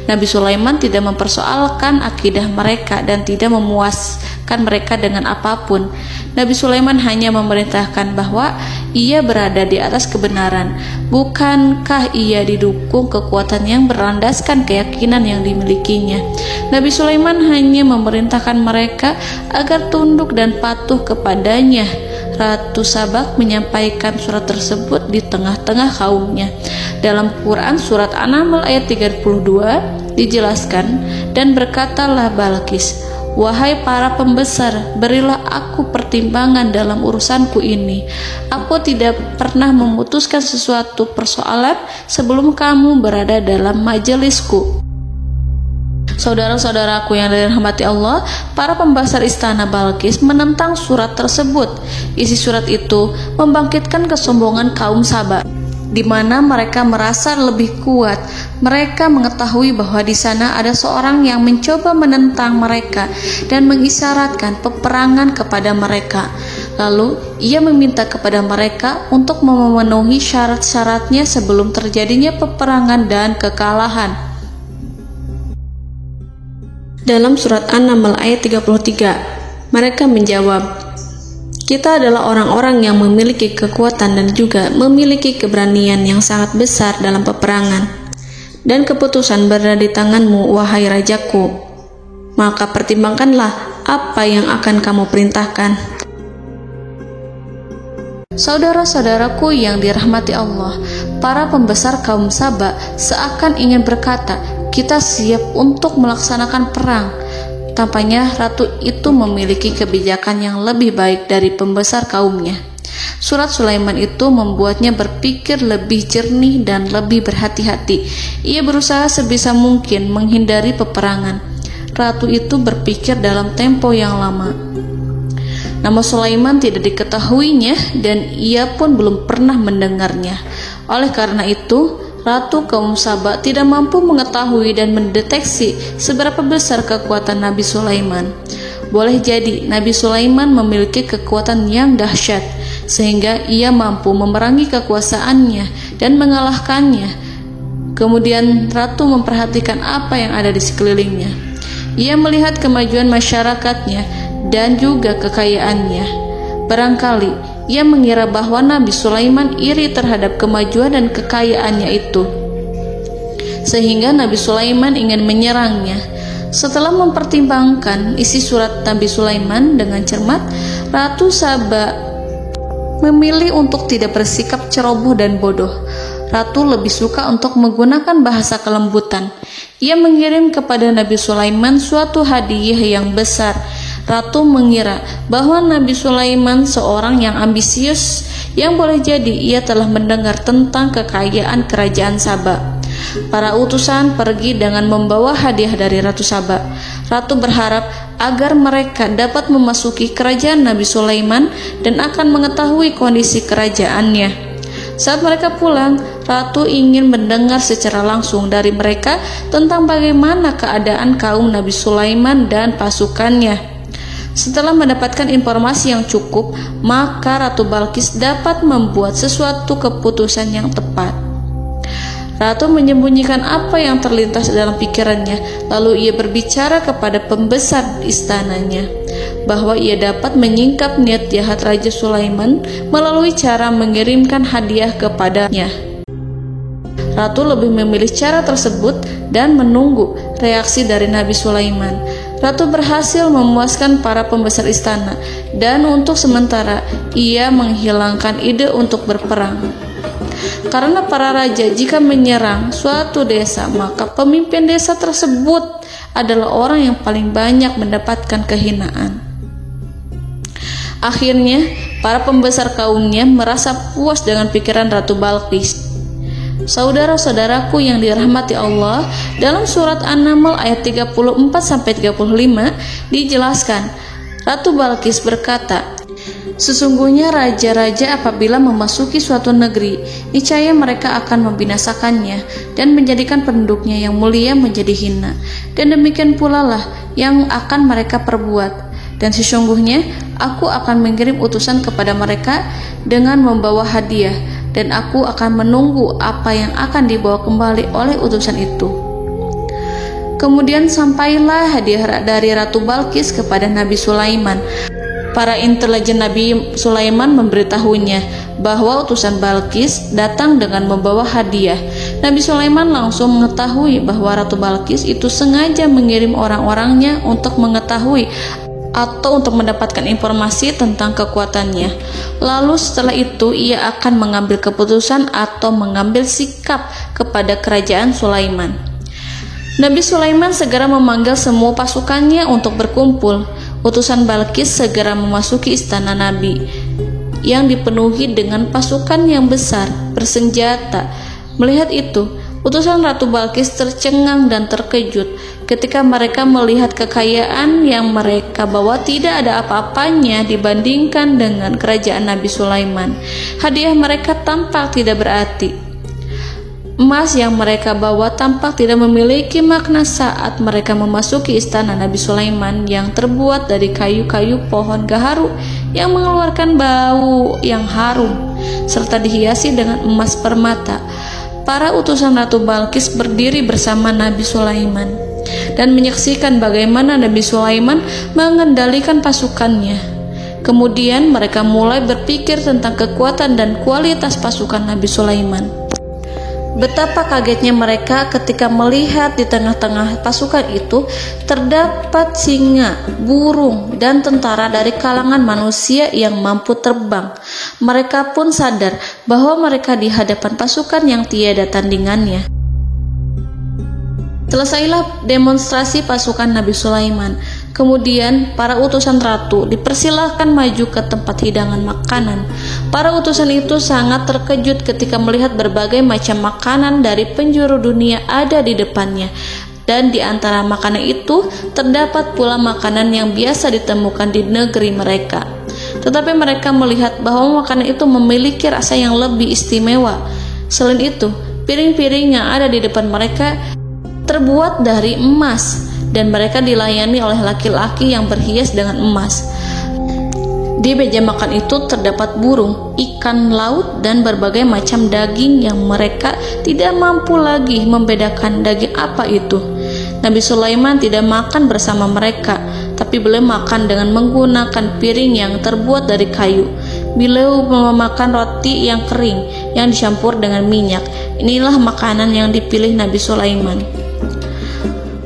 Nabi Sulaiman tidak mempersoalkan akidah mereka dan tidak memuaskan mereka dengan apapun. Nabi Sulaiman hanya memerintahkan bahwa ia berada di atas kebenaran. Bukankah ia didukung kekuatan yang berlandaskan keyakinan yang dimilikinya? Nabi Sulaiman hanya memerintahkan mereka agar tunduk dan patuh kepadanya. Ratu Sabak menyampaikan surat tersebut di tengah-tengah kaumnya. Dalam Quran surat An-Naml ayat 32 dijelaskan, "Dan berkatalah Balqis, wahai para pembesar, berilah aku pertimbangan dalam urusanku ini. Aku tidak pernah memutuskan sesuatu persoalan sebelum kamu berada dalam majelisku." Saudara-saudaraku yang dirahmati Allah, para pembesar istana Balqis menentang surat tersebut. Isi surat itu membangkitkan kesombongan kaum Sabak, di mana mereka merasa lebih kuat. Mereka mengetahui bahwa di sana ada seorang yang mencoba menentang mereka dan mengisyaratkan peperangan kepada mereka. Lalu ia meminta kepada mereka untuk memenuhi syarat-syaratnya sebelum terjadinya peperangan dan kekalahan. Dalam surat An-Naml ayat 33, mereka menjawab, "Kita adalah orang-orang yang memiliki kekuatan dan juga memiliki keberanian yang sangat besar dalam peperangan. Dan keputusan berada di tanganmu, wahai rajaku. Maka pertimbangkanlah apa yang akan kamu perintahkan." Saudara-saudaraku yang dirahmati Allah, para pembesar kaum Sabak seakan ingin berkata, "Kita siap untuk melaksanakan perang." Tampaknya ratu itu memiliki kebijakan yang lebih baik dari pembesar kaumnya. Surat Sulaiman itu membuatnya berpikir lebih jernih dan lebih berhati-hati. Ia berusaha sebisa mungkin menghindari peperangan. Ratu itu berpikir dalam tempo yang lama. Nama Sulaiman tidak diketahuinya dan ia pun belum pernah mendengarnya. Oleh karena itu, Ratu kaum Sabak tidak mampu mengetahui dan mendeteksi seberapa besar kekuatan Nabi Sulaiman. boleh jadi Nabi Sulaiman memiliki kekuatan yang dahsyat, sehingga ia mampu memerangi kekuasaannya dan mengalahkannya. Kemudian ratu memperhatikan apa yang ada di sekelilingnya. Ia melihat kemajuan masyarakatnya dan juga kekayaannya. Barangkali ia mengira bahwa Nabi Sulaiman iri terhadap kemajuan dan kekayaannya itu, sehingga Nabi Sulaiman ingin menyerangnya. Setelah mempertimbangkan isi surat Nabi Sulaiman dengan cermat, Ratu Saba memilih untuk tidak bersikap ceroboh dan bodoh. Ratu lebih suka untuk menggunakan bahasa kelembutan. Ia mengirim kepada Nabi Sulaiman suatu hadiah yang besar. Ratu mengira bahwa Nabi Sulaiman seorang yang ambisius, yang boleh jadi ia telah mendengar tentang kekayaan kerajaan Saba. Para utusan pergi dengan membawa hadiah dari Ratu Saba. Ratu berharap agar mereka dapat memasuki kerajaan Nabi Sulaiman dan akan mengetahui kondisi kerajaannya. Saat mereka pulang, Ratu ingin mendengar secara langsung dari mereka tentang bagaimana keadaan kaum Nabi Sulaiman dan pasukannya. Setelah mendapatkan informasi yang cukup, maka Ratu Balqis dapat membuat sesuatu keputusan yang tepat. Ratu menyembunyikan apa yang terlintas dalam pikirannya, lalu ia berbicara kepada pembesar istananya bahwa ia dapat menyingkap niat jahat Raja Sulaiman melalui cara mengirimkan hadiah kepadanya. Ratu lebih memilih cara tersebut dan menunggu reaksi dari Nabi Sulaiman. Ratu berhasil memuaskan para pembesar istana, dan untuk sementara ia menghilangkan ide untuk berperang. Karena para raja jika menyerang suatu desa, maka pemimpin desa tersebut adalah orang yang paling banyak mendapatkan kehinaan. Akhirnya, para pembesar kaumnya merasa puas dengan pikiran Ratu Balqis. Saudara-saudaraku yang dirahmati Allah, dalam surat An-Naml ayat 34-35 dijelaskan, Ratu Balqis berkata, "Sesungguhnya raja-raja apabila memasuki suatu negeri, niscaya mereka akan membinasakannya dan menjadikan penduduknya yang mulia menjadi hina. Dan demikian pula lah yang akan mereka perbuat. Dan sesungguhnya aku akan mengirim utusan kepada mereka dengan membawa hadiah, dan aku akan menunggu apa yang akan dibawa kembali oleh utusan itu." Kemudian sampailah hadiah dari Ratu Balqis kepada Nabi Sulaiman. Para intelijen Nabi Sulaiman memberitahunya bahwa utusan Balqis datang dengan membawa hadiah. Nabi Sulaiman langsung mengetahui bahwa Ratu Balqis itu sengaja mengirim orang-orangnya untuk mengetahui atau untuk mendapatkan informasi tentang kekuatannya. Lalu setelah itu ia akan mengambil keputusan atau mengambil sikap kepada kerajaan Sulaiman. Nabi Sulaiman segera memanggil semua pasukannya untuk berkumpul. Utusan Balqis segera memasuki istana Nabi yang dipenuhi dengan pasukan yang besar, bersenjata. Melihat itu, utusan Ratu Balqis tercengang dan terkejut ketika mereka melihat kekayaan yang mereka bawa tidak ada apa-apanya dibandingkan dengan kerajaan Nabi Sulaiman. Hadiah mereka tampak tidak berarti. Emas yang mereka bawa tampak tidak memiliki makna saat mereka memasuki istana Nabi Sulaiman yang terbuat dari kayu-kayu pohon gaharu yang mengeluarkan bau yang harum serta dihiasi dengan emas permata. Para utusan Ratu Balqis berdiri bersama Nabi Sulaiman dan menyaksikan bagaimana Nabi Sulaiman mengendalikan pasukannya. Kemudian mereka mulai berpikir tentang kekuatan dan kualitas pasukan Nabi Sulaiman. Betapa kagetnya mereka ketika melihat di tengah-tengah pasukan itu terdapat singa, burung, dan tentara dari kalangan manusia yang mampu terbang. Mereka pun sadar bahwa mereka di hadapan pasukan yang tiada tandingannya. Selesailah demonstrasi pasukan Nabi Sulaiman. Kemudian para utusan ratu dipersilahkan maju ke tempat hidangan makanan. Para utusan itu sangat terkejut ketika melihat berbagai macam makanan dari penjuru dunia ada di depannya. Dan di antara makanan itu terdapat pula makanan yang biasa ditemukan di negeri mereka. Tetapi mereka melihat bahwa makanan itu memiliki rasa yang lebih istimewa. Selain itu, piring-piring yang ada di depan mereka terbuat dari emas dan mereka dilayani oleh laki-laki yang berhias dengan emas. Di meja makan itu terdapat burung, ikan laut, dan berbagai macam daging yang mereka tidak mampu lagi membedakan daging apa itu. Nabi Sulaiman tidak makan bersama mereka, tapi beliau makan dengan menggunakan piring yang terbuat dari kayu. Beliau memakan roti yang kering yang dicampur dengan minyak. Inilah makanan yang dipilih Nabi Sulaiman.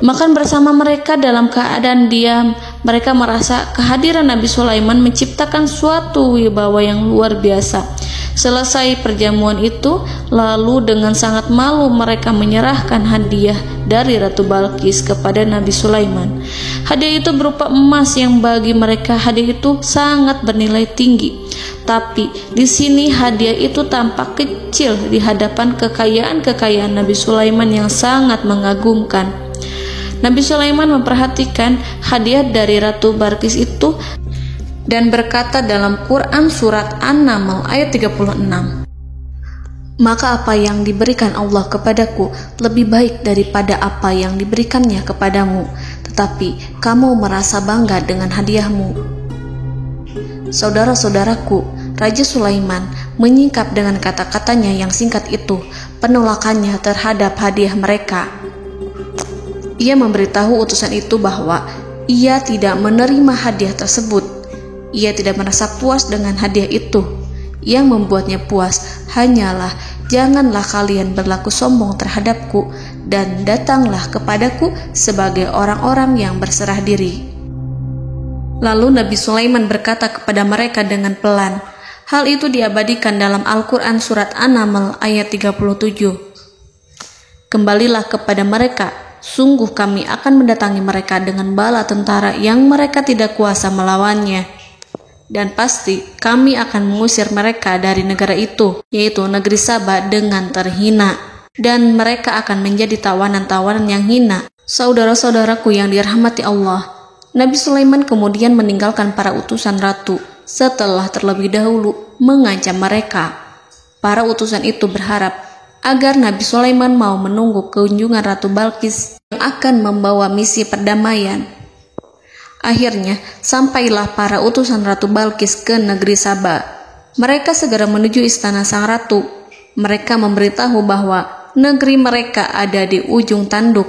Makan bersama mereka dalam keadaan diam, mereka merasa kehadiran Nabi Sulaiman menciptakan suatu wibawa yang luar biasa. Selesai perjamuan itu, lalu dengan sangat malu mereka menyerahkan hadiah dari Ratu Balqis kepada Nabi Sulaiman. Hadiah itu berupa emas yang bagi mereka hadiah itu sangat bernilai tinggi. Tapi di sini hadiah itu tampak kecil di hadapan kekayaan-kekayaan Nabi Sulaiman yang sangat mengagumkan. Nabi Sulaiman memperhatikan hadiah dari Ratu Balqis itu dan berkata dalam Quran surat An-Naml ayat 36, "Maka apa yang diberikan Allah kepadaku lebih baik daripada apa yang diberikannya kepadamu, tetapi kamu merasa bangga dengan hadiahmu." Saudara-saudaraku, Raja Sulaiman menyingkap dengan kata-katanya yang singkat itu penolakannya terhadap hadiah mereka. Ia memberitahu utusan itu bahwa ia tidak menerima hadiah tersebut. Ia tidak merasa puas dengan hadiah itu. Yang membuatnya puas hanyalah, "Janganlah kalian berlaku sombong terhadapku dan datanglah kepadaku sebagai orang-orang yang berserah diri." Lalu Nabi Sulaiman berkata kepada mereka dengan pelan. Hal itu diabadikan dalam Al-Quran surat An-Naml ayat 37. "Kembalilah kepada mereka. Sungguh kami akan mendatangi mereka dengan bala tentara yang mereka tidak kuasa melawannya. Dan pasti kami akan mengusir mereka dari negara itu, yaitu negeri Saba, dengan terhina. Dan mereka akan menjadi tawanan-tawanan yang hina." Saudara-saudaraku yang dirahmati Allah, Nabi Sulaiman kemudian meninggalkan para utusan ratu setelah terlebih dahulu mengancam mereka. Para utusan itu berharap agar Nabi Sulaiman mau menunggu kunjungan Ratu Balqis yang akan membawa misi perdamaian. Akhirnya, sampailah para utusan Ratu Balqis ke negeri Saba. Mereka segera menuju istana sang ratu. Mereka memberitahu bahwa negeri mereka ada di ujung tanduk.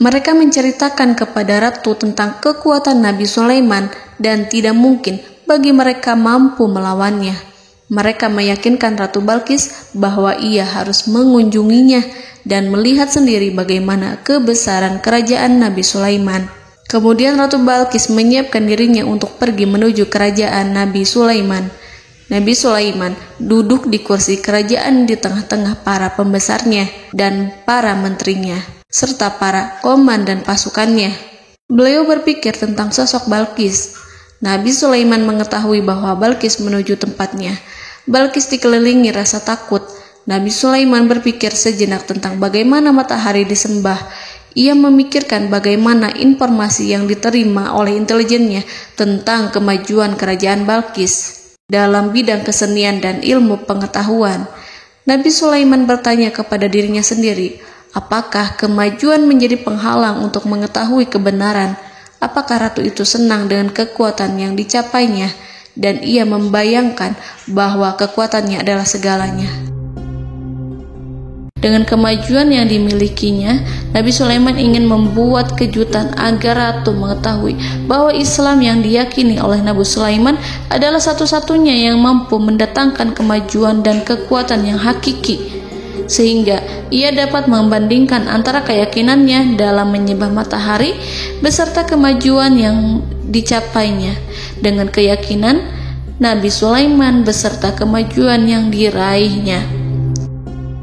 Mereka menceritakan kepada ratu tentang kekuatan Nabi Sulaiman dan tidak mungkin bagi mereka mampu melawannya. Mereka meyakinkan Ratu Balqis bahwa ia harus mengunjunginya dan melihat sendiri bagaimana kebesaran kerajaan Nabi Sulaiman. Kemudian Ratu Balqis menyiapkan dirinya untuk pergi menuju kerajaan Nabi Sulaiman. Nabi Sulaiman duduk di kursi kerajaan di tengah-tengah para pembesarnya dan para menterinya, serta para komandan pasukannya. Beliau berpikir tentang sosok Balqis. Nabi Sulaiman mengetahui bahwa Balqis menuju tempatnya. Balqis dikelilingi rasa takut. Nabi Sulaiman berpikir sejenak tentang bagaimana matahari disembah. Ia memikirkan bagaimana informasi yang diterima oleh intelijennya tentang kemajuan kerajaan Balqis dalam bidang kesenian dan ilmu pengetahuan. Nabi Sulaiman bertanya kepada dirinya sendiri, apakah kemajuan menjadi penghalang untuk mengetahui kebenaran? Apakah ratu itu senang dengan kekuatan yang dicapainya? Dan ia membayangkan bahwa kekuatannya adalah segalanya. Dengan kemajuan yang dimilikinya, Nabi Sulaiman ingin membuat kejutan agar ratu mengetahui bahwa Islam yang diyakini oleh Nabi Sulaiman adalah satu-satunya yang mampu mendatangkan kemajuan dan kekuatan yang hakiki, sehingga ia dapat membandingkan antara keyakinannya dalam menyembah matahari beserta kemajuan yang dicapainya dengan keyakinan Nabi Sulaiman beserta kemajuan yang diraihnya.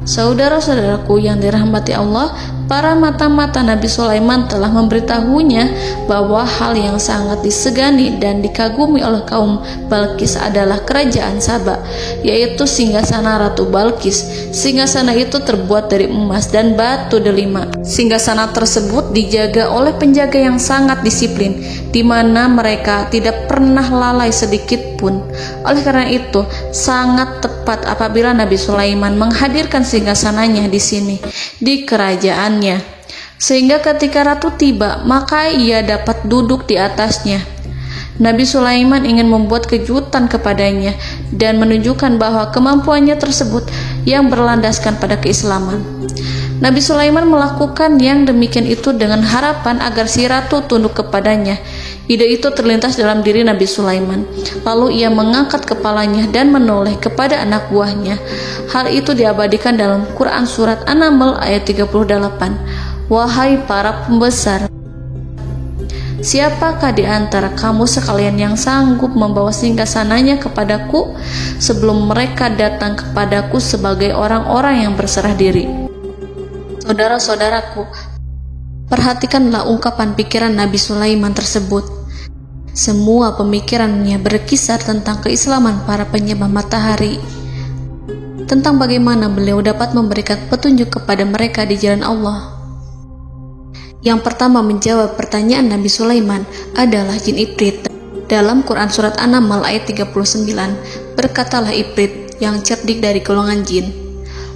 Saudara-saudaraku yang dirahmati Allah, para mata-mata Nabi Sulaiman telah memberitahunya bahwa hal yang sangat disegani dan dikagumi oleh kaum Balqis adalah kerajaan Saba, yaitu singgasana Ratu Balqis. Singgasana itu terbuat dari emas dan batu delima. Singgasana tersebut dijaga oleh penjaga yang sangat disiplin, di mana mereka tidak pernah lalai sedikit pun. Oleh karena itu, sangat tepat apabila Nabi Sulaiman menghadirkan singgasananya di sini, di kerajaannya. sehingga ketika ratu tiba, maka ia dapat duduk di atasnya. Nabi Sulaiman ingin membuat kejutan kepadanya dan menunjukkan bahwa kemampuannya tersebut yang berlandaskan pada keislaman. Nabi Sulaiman melakukan yang demikian itu dengan harapan agar si ratu tunduk kepadanya. Ide itu terlintas dalam diri Nabi Sulaiman. Lalu ia mengangkat kepalanya dan menoleh kepada anak buahnya. Hal itu diabadikan dalam Quran Surat An-Naml ayat 38. Wahai para pembesar, siapakah di antara kamu sekalian yang sanggup membawa singgasananya kepadaku sebelum mereka datang kepadaku sebagai orang-orang yang berserah diri? Saudara-saudaraku, perhatikanlah ungkapan pikiran Nabi Sulaiman tersebut. Semua pemikirannya berkisar tentang keislaman para penyembah matahari, tentang bagaimana beliau dapat memberikan petunjuk kepada mereka di jalan Allah. Yang pertama menjawab pertanyaan Nabi Sulaiman adalah jin Ifrit. Dalam Quran Surat An-Naml ayat 39, berkatalah Ifrit yang cerdik dari golongan jin,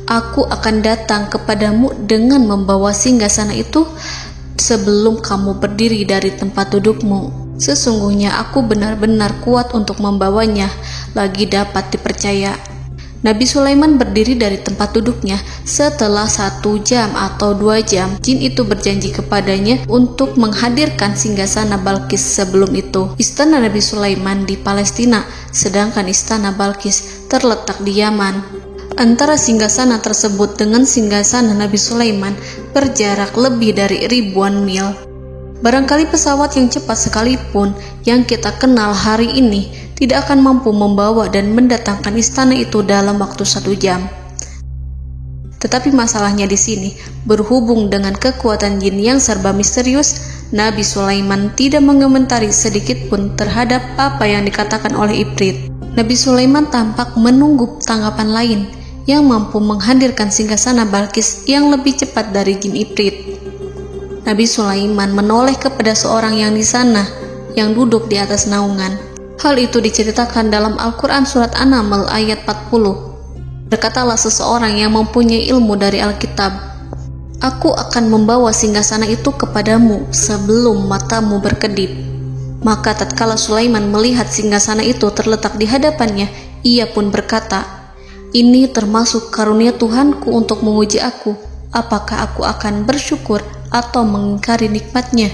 "Aku akan datang kepadamu dengan membawa singgasana itu sebelum kamu berdiri dari tempat dudukmu. Sesungguhnya aku benar-benar kuat untuk membawanya, lagi dapat dipercaya." Nabi Sulaiman berdiri dari tempat duduknya. Setelah 1 jam atau 2 jam, jin itu berjanji kepadanya untuk menghadirkan singgasana Balkis. Sebelum itu, istana Nabi Sulaiman di Palestina, sedangkan istana Balkis terletak di Yaman. Antara singgasana tersebut dengan singgasana Nabi Sulaiman berjarak lebih dari ribuan mil. Barangkali pesawat yang cepat sekalipun yang kita kenal hari ini tidak akan mampu membawa dan mendatangkan istana itu dalam waktu 1 jam. Tetapi masalahnya di sini, berhubung dengan kekuatan jin yang serba misterius, Nabi Sulaiman tidak mengomentari sedikit pun terhadap apa yang dikatakan oleh Ifrit. Nabi Sulaiman tampak menunggu tanggapan lain yang mampu menghadirkan singgasana Balkis yang lebih cepat dari jin Ifrit. Nabi Sulaiman menoleh kepada seorang yang di sana, yang duduk di atas naungan. Hal itu diceritakan dalam Al-Quran Surat An-Naml ayat 40. Berkatalah seseorang yang mempunyai ilmu dari Alkitab, "Aku akan membawa singgasana itu kepadamu sebelum matamu berkedip." Maka tatkala Sulaiman melihat singgasana itu terletak di hadapannya, ia pun berkata, "Ini termasuk karunia Tuhanku untuk menguji aku, apakah aku akan bersyukur atau mengingkari nikmatnya?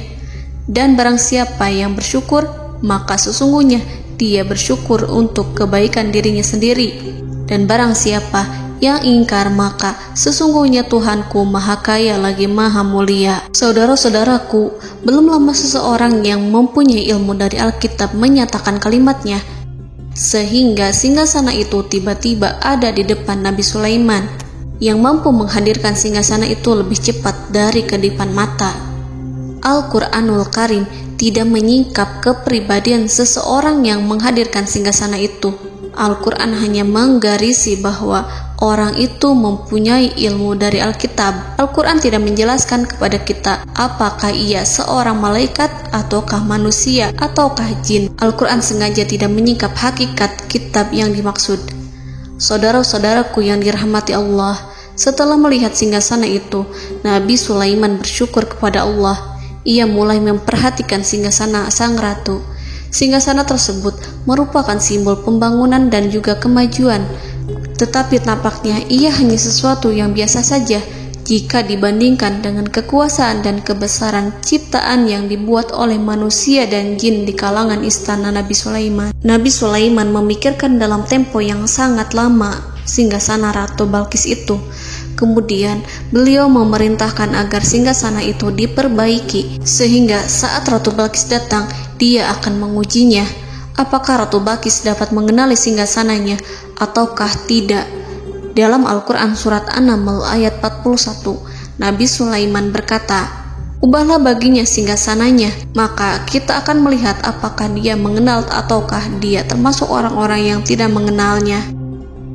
Dan barang siapa yang bersyukur, maka sesungguhnya dia bersyukur untuk kebaikan dirinya sendiri. Dan barang siapa yang ingkar, maka sesungguhnya Tuhanku Maha Kaya lagi Maha Mulia." Saudara-saudaraku, belum lama seseorang yang mempunyai ilmu dari Alkitab menyatakan kalimatnya, sehingga singgasana itu tiba-tiba ada di depan Nabi Sulaiman, yang mampu menghadirkan singgasana itu lebih cepat dari kedipan mata. Al-Quranul Karim tidak menyingkap kepribadian seseorang yang menghadirkan singgasana itu. Al-Quran hanya menggarisi bahwa orang itu mempunyai ilmu dari Alkitab. Al-Quran tidak menjelaskan kepada kita apakah ia seorang malaikat, ataukah manusia, ataukah jin. Al-Quran sengaja tidak menyingkap hakikat kitab yang dimaksud. Saudara-saudaraku yang dirahmati Allah, setelah melihat singgasana itu, Nabi Sulaiman bersyukur kepada Allah. Ia mulai memperhatikan singgasana sang ratu. Singgasana tersebut merupakan simbol pembangunan dan juga kemajuan. Tetapi tampaknya ia hanya sesuatu yang biasa saja jika dibandingkan dengan kekuasaan dan kebesaran ciptaan yang dibuat oleh manusia dan jin di kalangan istana Nabi Sulaiman. Nabi Sulaiman memikirkan dalam tempo yang sangat lama singgasana Ratu Balkis itu. Kemudian beliau memerintahkan agar singgasana itu diperbaiki, sehingga saat Ratu Balkis datang, dia akan mengujinya. Apakah Ratu Balkis dapat mengenali singgasananya ataukah tidak? Dalam Al-Quran Surat An-Naml ayat 41, Nabi Sulaiman berkata, "Ubahlah baginya singgasananya, maka kita akan melihat apakah dia mengenal ataukah dia termasuk orang-orang yang tidak mengenalnya."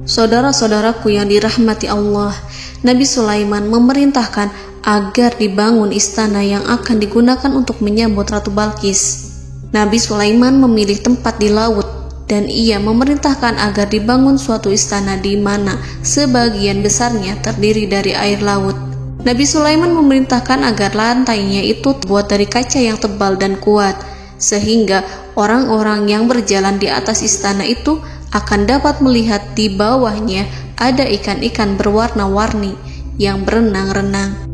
Saudara-saudaraku yang dirahmati Allah, Nabi Sulaiman memerintahkan agar dibangun istana yang akan digunakan untuk menyambut Ratu Balkis. Nabi Sulaiman memilih tempat di laut, dan ia memerintahkan agar dibangun suatu istana di mana sebagian besarnya terdiri dari air laut. Nabi Sulaiman memerintahkan agar lantainya itu terbuat dari kaca yang tebal dan kuat, sehingga orang-orang yang berjalan di atas istana itu akan dapat melihat di bawahnya ada ikan-ikan berwarna-warni yang berenang-renang.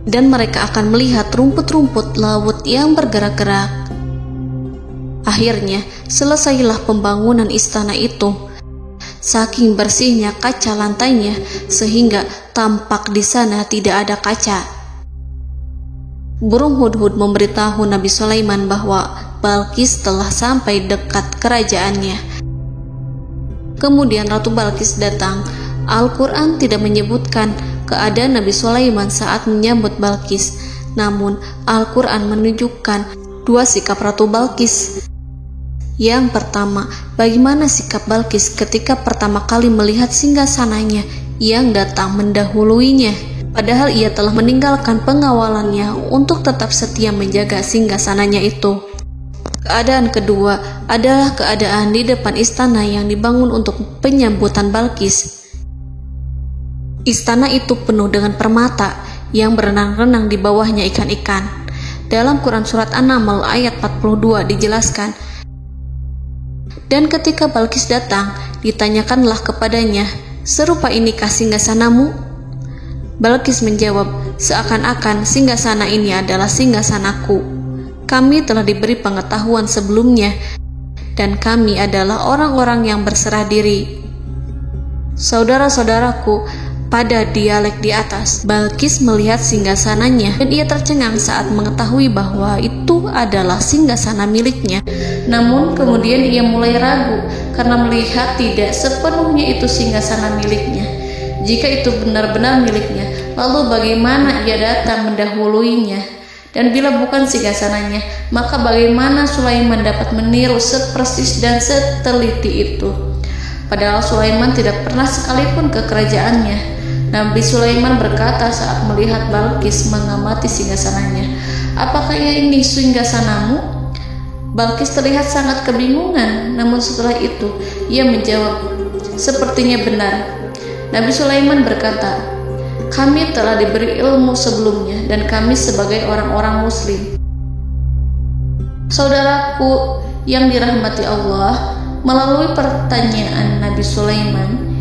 Dan mereka akan melihat rumput-rumput laut yang bergerak-gerak. Akhirnya, selesailah pembangunan istana itu. Saking bersihnya kaca lantainya, sehingga tampak di sana tidak ada kaca. Burung hudhud memberitahu Nabi Sulaiman bahwa Balqis telah sampai dekat kerajaannya. Kemudian Ratu Balqis datang. Al-Quran tidak menyebutkan keadaan Nabi Sulaiman saat menyambut Balqis, namun Al-Quran menunjukkan dua sikap Ratu Balqis. Yang pertama, bagaimana sikap Balqis ketika pertama kali melihat singgasananya yang datang mendahuluinya, padahal ia telah meninggalkan pengawalannya untuk tetap setia menjaga singgasananya itu. Keadaan kedua adalah keadaan di depan istana yang dibangun untuk penyambutan Balqis. Istana itu penuh dengan permata yang berenang-renang di bawahnya ikan-ikan. Dalam Quran Surat An-Naml ayat 42 dijelaskan, dan ketika Balqis datang, ditanyakanlah kepadanya, serupa inikah singgasanamu? Balqis menjawab, seakan-akan singgasana ini adalah singgasanaku. Kami telah diberi pengetahuan sebelumnya, dan kami adalah orang-orang yang berserah diri. Saudara-saudaraku, pada dialek di atas, Balqis melihat singgasananya dan ia tercengang saat mengetahui bahwa itu adalah singgasana miliknya. Namun kemudian ia mulai ragu karena melihat tidak sepenuhnya itu singgasana miliknya. Jika itu benar-benar miliknya, lalu bagaimana ia datang mendahuluinya? Dan bila bukan singgasananya, maka bagaimana Sulaiman dapat meniru sepersis dan seteliti itu? Padahal Sulaiman tidak pernah sekalipun ke kerajaannya. Nabi Sulaiman berkata saat melihat Balqis mengamati singgasananya, apakah ini singgasanamu? Balqis terlihat sangat kebingungan, namun setelah itu ia menjawab, sepertinya benar. Nabi Sulaiman berkata, kami telah diberi ilmu sebelumnya dan kami sebagai orang-orang muslim. Saudaraku yang dirahmati Allah, melalui pertanyaan Nabi Sulaiman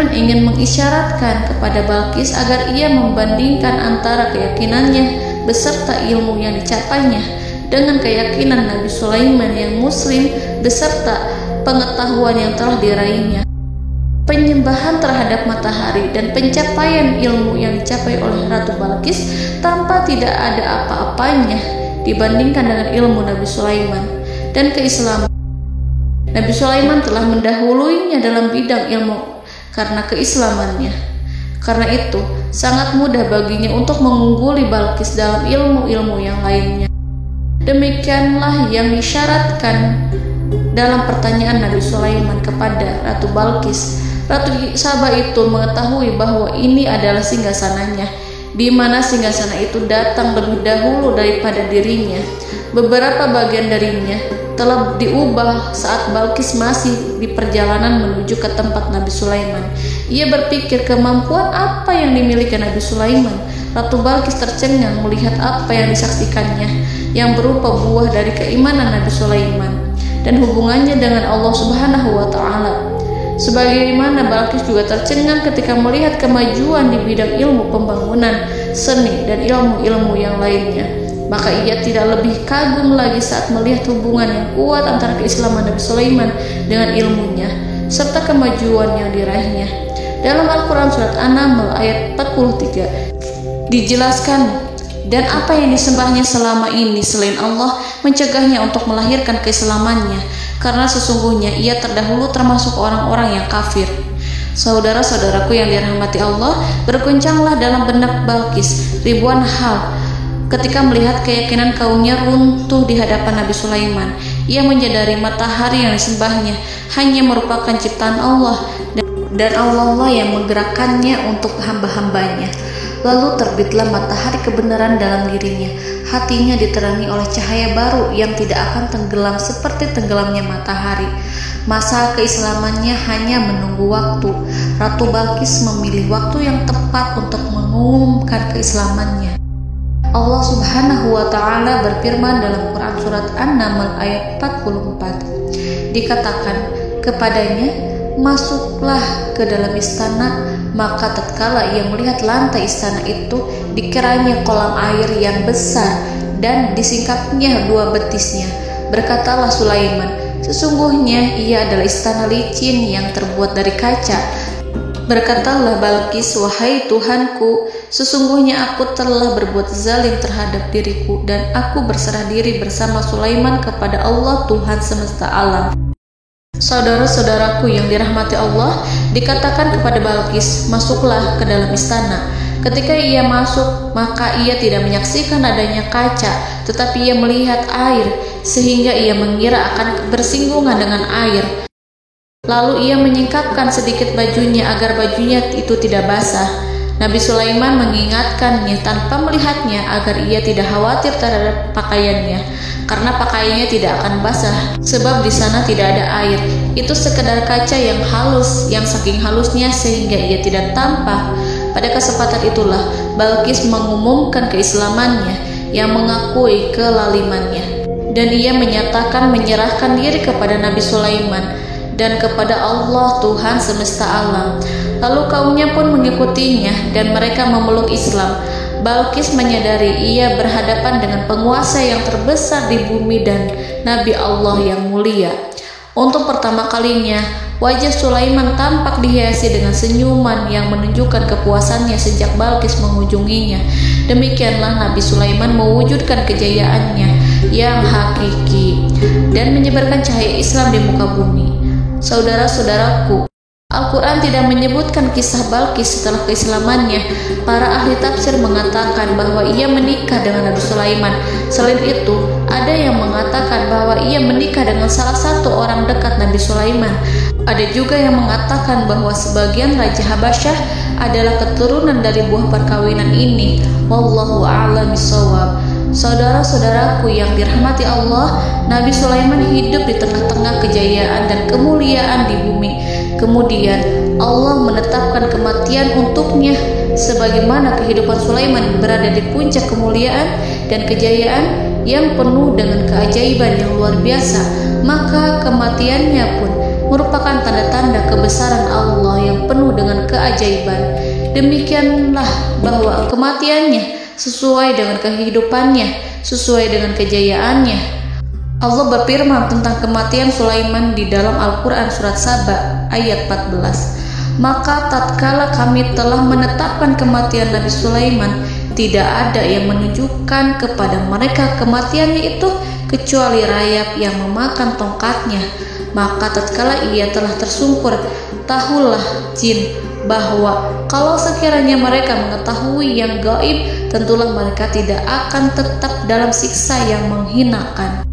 ingin mengisyaratkan kepada Balqis agar ia membandingkan antara keyakinannya beserta ilmu yang dicapainya dengan keyakinan Nabi Sulaiman yang muslim beserta pengetahuan yang telah diraihnya. Penyembahan terhadap matahari dan pencapaian ilmu yang dicapai oleh Ratu Balqis tanpa tidak ada apa-apanya dibandingkan dengan ilmu Nabi Sulaiman dan keislaman. Nabi Sulaiman telah mendahuluinya dalam bidang ilmu karena keislamannya. Karena itu, sangat mudah baginya untuk mengungguli Balqis dalam ilmu-ilmu yang lainnya. Demikianlah yang disyaratkan dalam pertanyaan Nabi Sulaiman kepada Ratu Balqis. Ratu Saba itu mengetahui bahwa ini adalah singgasananya, di mana singgasana itu datang lebih dahulu daripada dirinya. Beberapa bagian darinya telah diubah saat Balqis masih di perjalanan menuju ke tempat Nabi Sulaiman. Ia berpikir kemampuan apa yang dimiliki Nabi Sulaiman. Ratu Balqis tercengang melihat apa yang disaksikannya, yang berupa buah dari keimanan Nabi Sulaiman dan hubungannya dengan Allah Subhanahu wa Ta'ala. Sebagaimana Balqis juga tercengang ketika melihat kemajuan di bidang ilmu pembangunan, seni, dan ilmu-ilmu yang lainnya. Maka ia tidak lebih kagum lagi saat melihat hubungan yang kuat antara keislaman Nabi Sulaiman dengan ilmunya, serta kemajuan yang diraihnya. Dalam Al-Quran Surat An-Naml ayat 43 dijelaskan, dan apa yang disembahnya selama ini selain Allah mencegahnya untuk melahirkan keislamannya, karena sesungguhnya ia terdahulu termasuk orang-orang yang kafir. Saudara-saudaraku yang dirahmati Allah, berguncanglah dalam benak Balqis ribuan hal ketika melihat keyakinan kaumnya runtuh di hadapan Nabi Sulaiman. Ia menyadari matahari yang disembahnya hanya merupakan ciptaan Allah, dan Allah lah yang menggerakkannya untuk hamba-hambanya. Lalu terbitlah matahari kebenaran dalam dirinya. Hatinya diterangi oleh cahaya baru yang tidak akan tenggelam seperti tenggelamnya matahari. Masa keislamannya hanya menunggu waktu. Ratu Balqis memilih waktu yang tepat untuk mengumumkan keislamannya. Allah Subhanahu wa Ta'ala berfirman dalam Quran Surat An-Naml ayat 44. Dikatakan kepadanya, masuklah ke dalam istana. Maka tatkala ia melihat lantai istana itu, dikiranya kolam air yang besar dan disingkapnya 2 betisnya. Berkatalah Sulaiman, sesungguhnya ia adalah istana licin yang terbuat dari kaca. Berkatalah Balqis, wahai Tuhanku, sesungguhnya aku telah berbuat zalim terhadap diriku dan aku berserah diri bersama Sulaiman kepada Allah Tuhan semesta alam. Saudara-saudaraku yang dirahmati Allah, dikatakan kepada Balqis, masuklah ke dalam istana. Ketika ia masuk, maka ia tidak menyaksikan adanya kaca, tetapi ia melihat air, sehingga ia mengira akan bersinggungan dengan air. Lalu ia menyingkapkan sedikit bajunya agar bajunya itu tidak basah. Nabi Sulaiman mengingatkannya tanpa melihatnya agar ia tidak khawatir terhadap pakaiannya, karena pakaiannya tidak akan basah, sebab di sana tidak ada air. Itu sekedar kaca yang halus, yang saking halusnya sehingga ia tidak tampak. Pada kesempatan itulah Balqis mengumumkan keislamannya yang mengakui kelalimannya, dan ia menyatakan menyerahkan diri kepada Nabi Sulaiman dan kepada Allah Tuhan semesta alam. Lalu kaumnya pun mengikutinya dan mereka memeluk Islam. Balqis menyadari ia berhadapan dengan penguasa yang terbesar di bumi dan Nabi Allah yang mulia. Untuk pertama kalinya, wajah Sulaiman tampak dihiasi dengan senyuman yang menunjukkan kepuasannya sejak Balqis mengunjunginya. Demikianlah Nabi Sulaiman mewujudkan kejayaannya yang hakiki dan menyebarkan cahaya Islam di muka bumi. Saudara-saudaraku, Al-Quran tidak menyebutkan kisah Balqis setelah keislamannya. Para ahli tafsir mengatakan bahwa ia menikah dengan Nabi Sulaiman. Selain itu, ada yang mengatakan bahwa ia menikah dengan salah satu orang dekat Nabi Sulaiman. Ada juga yang mengatakan bahwa sebagian Raja Habasyah adalah keturunan dari buah perkawinan ini. Wallahu a'lam bishawab. Saudara-saudaraku yang dirahmati Allah, Nabi Sulaiman hidup di tengah-tengah kejayaan dan kemuliaan di bumi. Kemudian Allah menetapkan kematian untuknya, sebagaimana kehidupan Sulaiman berada di puncak kemuliaan dan kejayaan yang penuh dengan keajaiban yang luar biasa. Maka kematiannya pun merupakan tanda-tanda kebesaran Allah yang penuh dengan keajaiban. Demikianlah bahwa kematiannya sesuai dengan kehidupannya, sesuai dengan kejayaannya. Allah berfirman tentang kematian Sulaiman di dalam Al-Quran Surat Saba ayat 14. Maka tatkala kami telah menetapkan kematian Nabi Sulaiman, tidak ada yang menunjukkan kepada mereka kematiannya itu kecuali rayap yang memakan tongkatnya. Maka tatkala ia telah tersungkur, tahulah jin bahwa kalau sekiranya mereka mengetahui yang gaib, tentulah mereka tidak akan tetap dalam siksa yang menghinakan.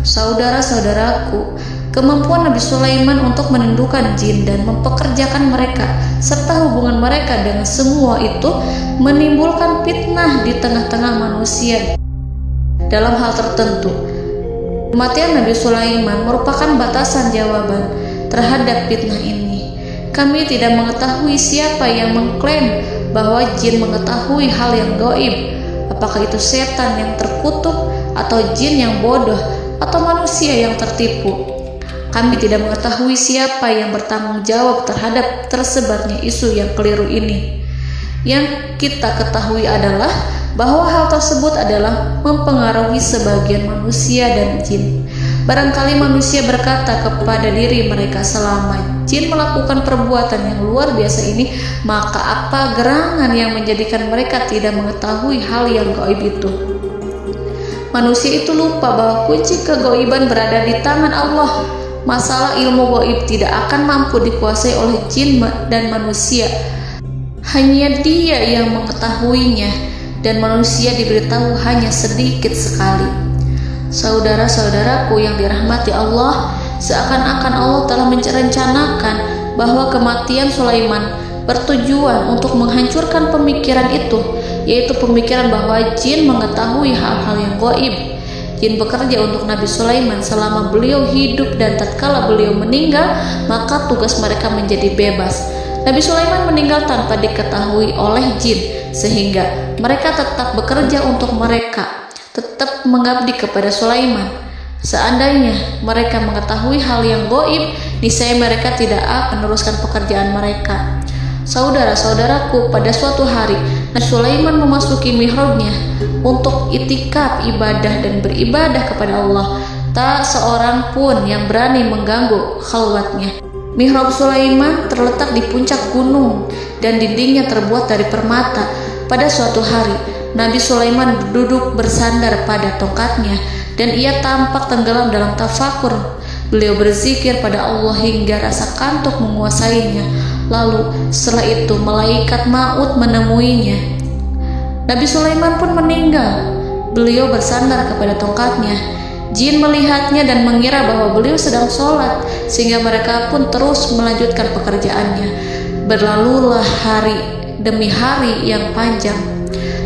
Saudara-saudaraku, kemampuan Nabi Sulaiman untuk menundukkan jin dan mempekerjakan mereka serta hubungan mereka dengan semua itu menimbulkan fitnah di tengah-tengah manusia. Dalam hal tertentu, kematian Nabi Sulaiman merupakan batasan jawaban terhadap fitnah ini. Kami tidak mengetahui siapa yang mengklaim bahwa jin mengetahui hal yang gaib. Apakah itu setan yang terkutuk, atau jin yang bodoh, atau manusia yang tertipu? Kami tidak mengetahui siapa yang bertanggung jawab terhadap tersebarnya isu yang keliru ini. Yang kita ketahui adalah bahwa hal tersebut adalah mempengaruhi sebagian manusia dan jin. Barangkali manusia berkata kepada diri mereka, selama jin melakukan perbuatan yang luar biasa ini, maka apa gerangan yang menjadikan mereka tidak mengetahui hal yang gaib itu? Manusia itu lupa bahwa kunci kegaiban berada di tangan Allah. Masalah ilmu gaib tidak akan mampu dikuasai oleh jin dan manusia. Hanya Dia yang mengetahuinya, dan manusia diberitahu hanya sedikit sekali. Saudara-saudaraku yang dirahmati Allah, seakan-akan Allah telah merencanakan bahwa kematian Sulaiman bertujuan untuk menghancurkan pemikiran itu, yaitu pemikiran bahwa jin mengetahui hal-hal yang gaib. Jin bekerja untuk Nabi Sulaiman selama beliau hidup, dan tatkala beliau meninggal, maka tugas mereka menjadi bebas. Nabi Sulaiman meninggal tanpa diketahui oleh jin, sehingga mereka tetap bekerja untuk mereka, tetap mengabdi kepada Sulaiman. Seandainya mereka mengetahui hal yang gaib, niscaya mereka tidak akan meneruskan pekerjaan mereka. Saudara-saudaraku, pada suatu hari Nabi Sulaiman memasuki mihrabnya untuk itikaf ibadah dan beribadah kepada Allah. Tak seorang pun yang berani mengganggu khalwatnya. Mihrab Sulaiman terletak di puncak gunung dan dindingnya terbuat dari permata. Pada suatu hari Nabi Sulaiman duduk bersandar pada tongkatnya dan ia tampak tenggelam dalam tafakur. Beliau berzikir pada Allah hingga rasa kantuk menguasainya. Lalu setelah itu malaikat maut menemuinya. Nabi Sulaiman pun meninggal. Beliau bersandar kepada tongkatnya. Jin melihatnya dan mengira bahwa beliau sedang sholat, sehingga mereka pun terus melanjutkan pekerjaannya. Berlalulah hari demi hari yang panjang.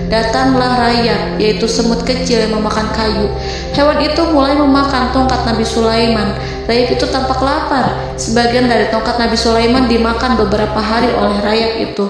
Datanglah rayap, yaitu semut kecil yang memakan kayu. Hewan itu mulai memakan tongkat Nabi Sulaiman. Rayap itu tampak lapar. Sebagian dari tongkat Nabi Sulaiman dimakan beberapa hari oleh rayap itu.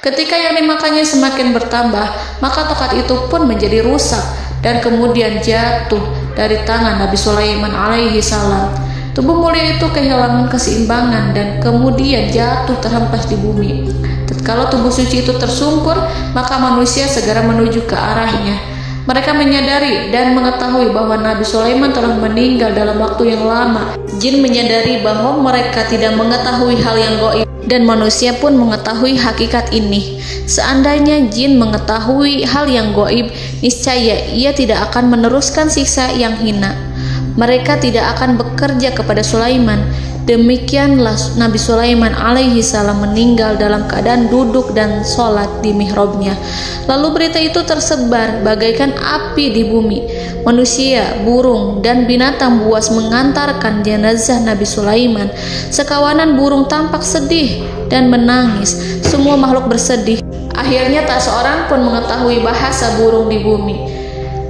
Ketika yang dimakannya semakin bertambah, maka tongkat itu pun menjadi rusak dan kemudian jatuh dari tangan Nabi Sulaiman alaihi salam. Tubuh mulia itu kehilangan keseimbangan dan kemudian jatuh terhempas di bumi. Tatkala tubuh suci itu tersungkur, maka manusia segera menuju ke arahnya. Mereka menyadari dan mengetahui bahwa Nabi Sulaiman telah meninggal dalam waktu yang lama. Jin menyadari bahwa mereka tidak mengetahui hal yang gaib, dan manusia pun mengetahui hakikat ini. Seandainya jin mengetahui hal yang gaib, niscaya ia tidak akan meneruskan siksa yang hina. Mereka tidak akan bekerja kepada Sulaiman. Demikianlah Nabi Sulaiman alaihi salam meninggal dalam keadaan duduk dan sholat di mihrabnya. Lalu berita itu tersebar bagaikan api di bumi. Manusia, burung, dan binatang buas mengantarkan jenazah Nabi Sulaiman. Sekawanan burung tampak sedih dan menangis. Semua makhluk bersedih. Akhirnya tak seorang pun mengetahui bahasa burung di bumi.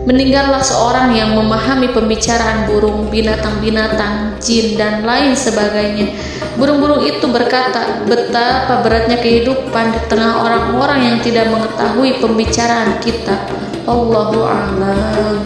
Meninggallah seorang yang memahami pembicaraan burung, binatang-binatang, jin, dan lain sebagainya. Burung-burung itu berkata, betapa beratnya kehidupan di tengah orang-orang yang tidak mengetahui pembicaraan kita. Allahu a'lam.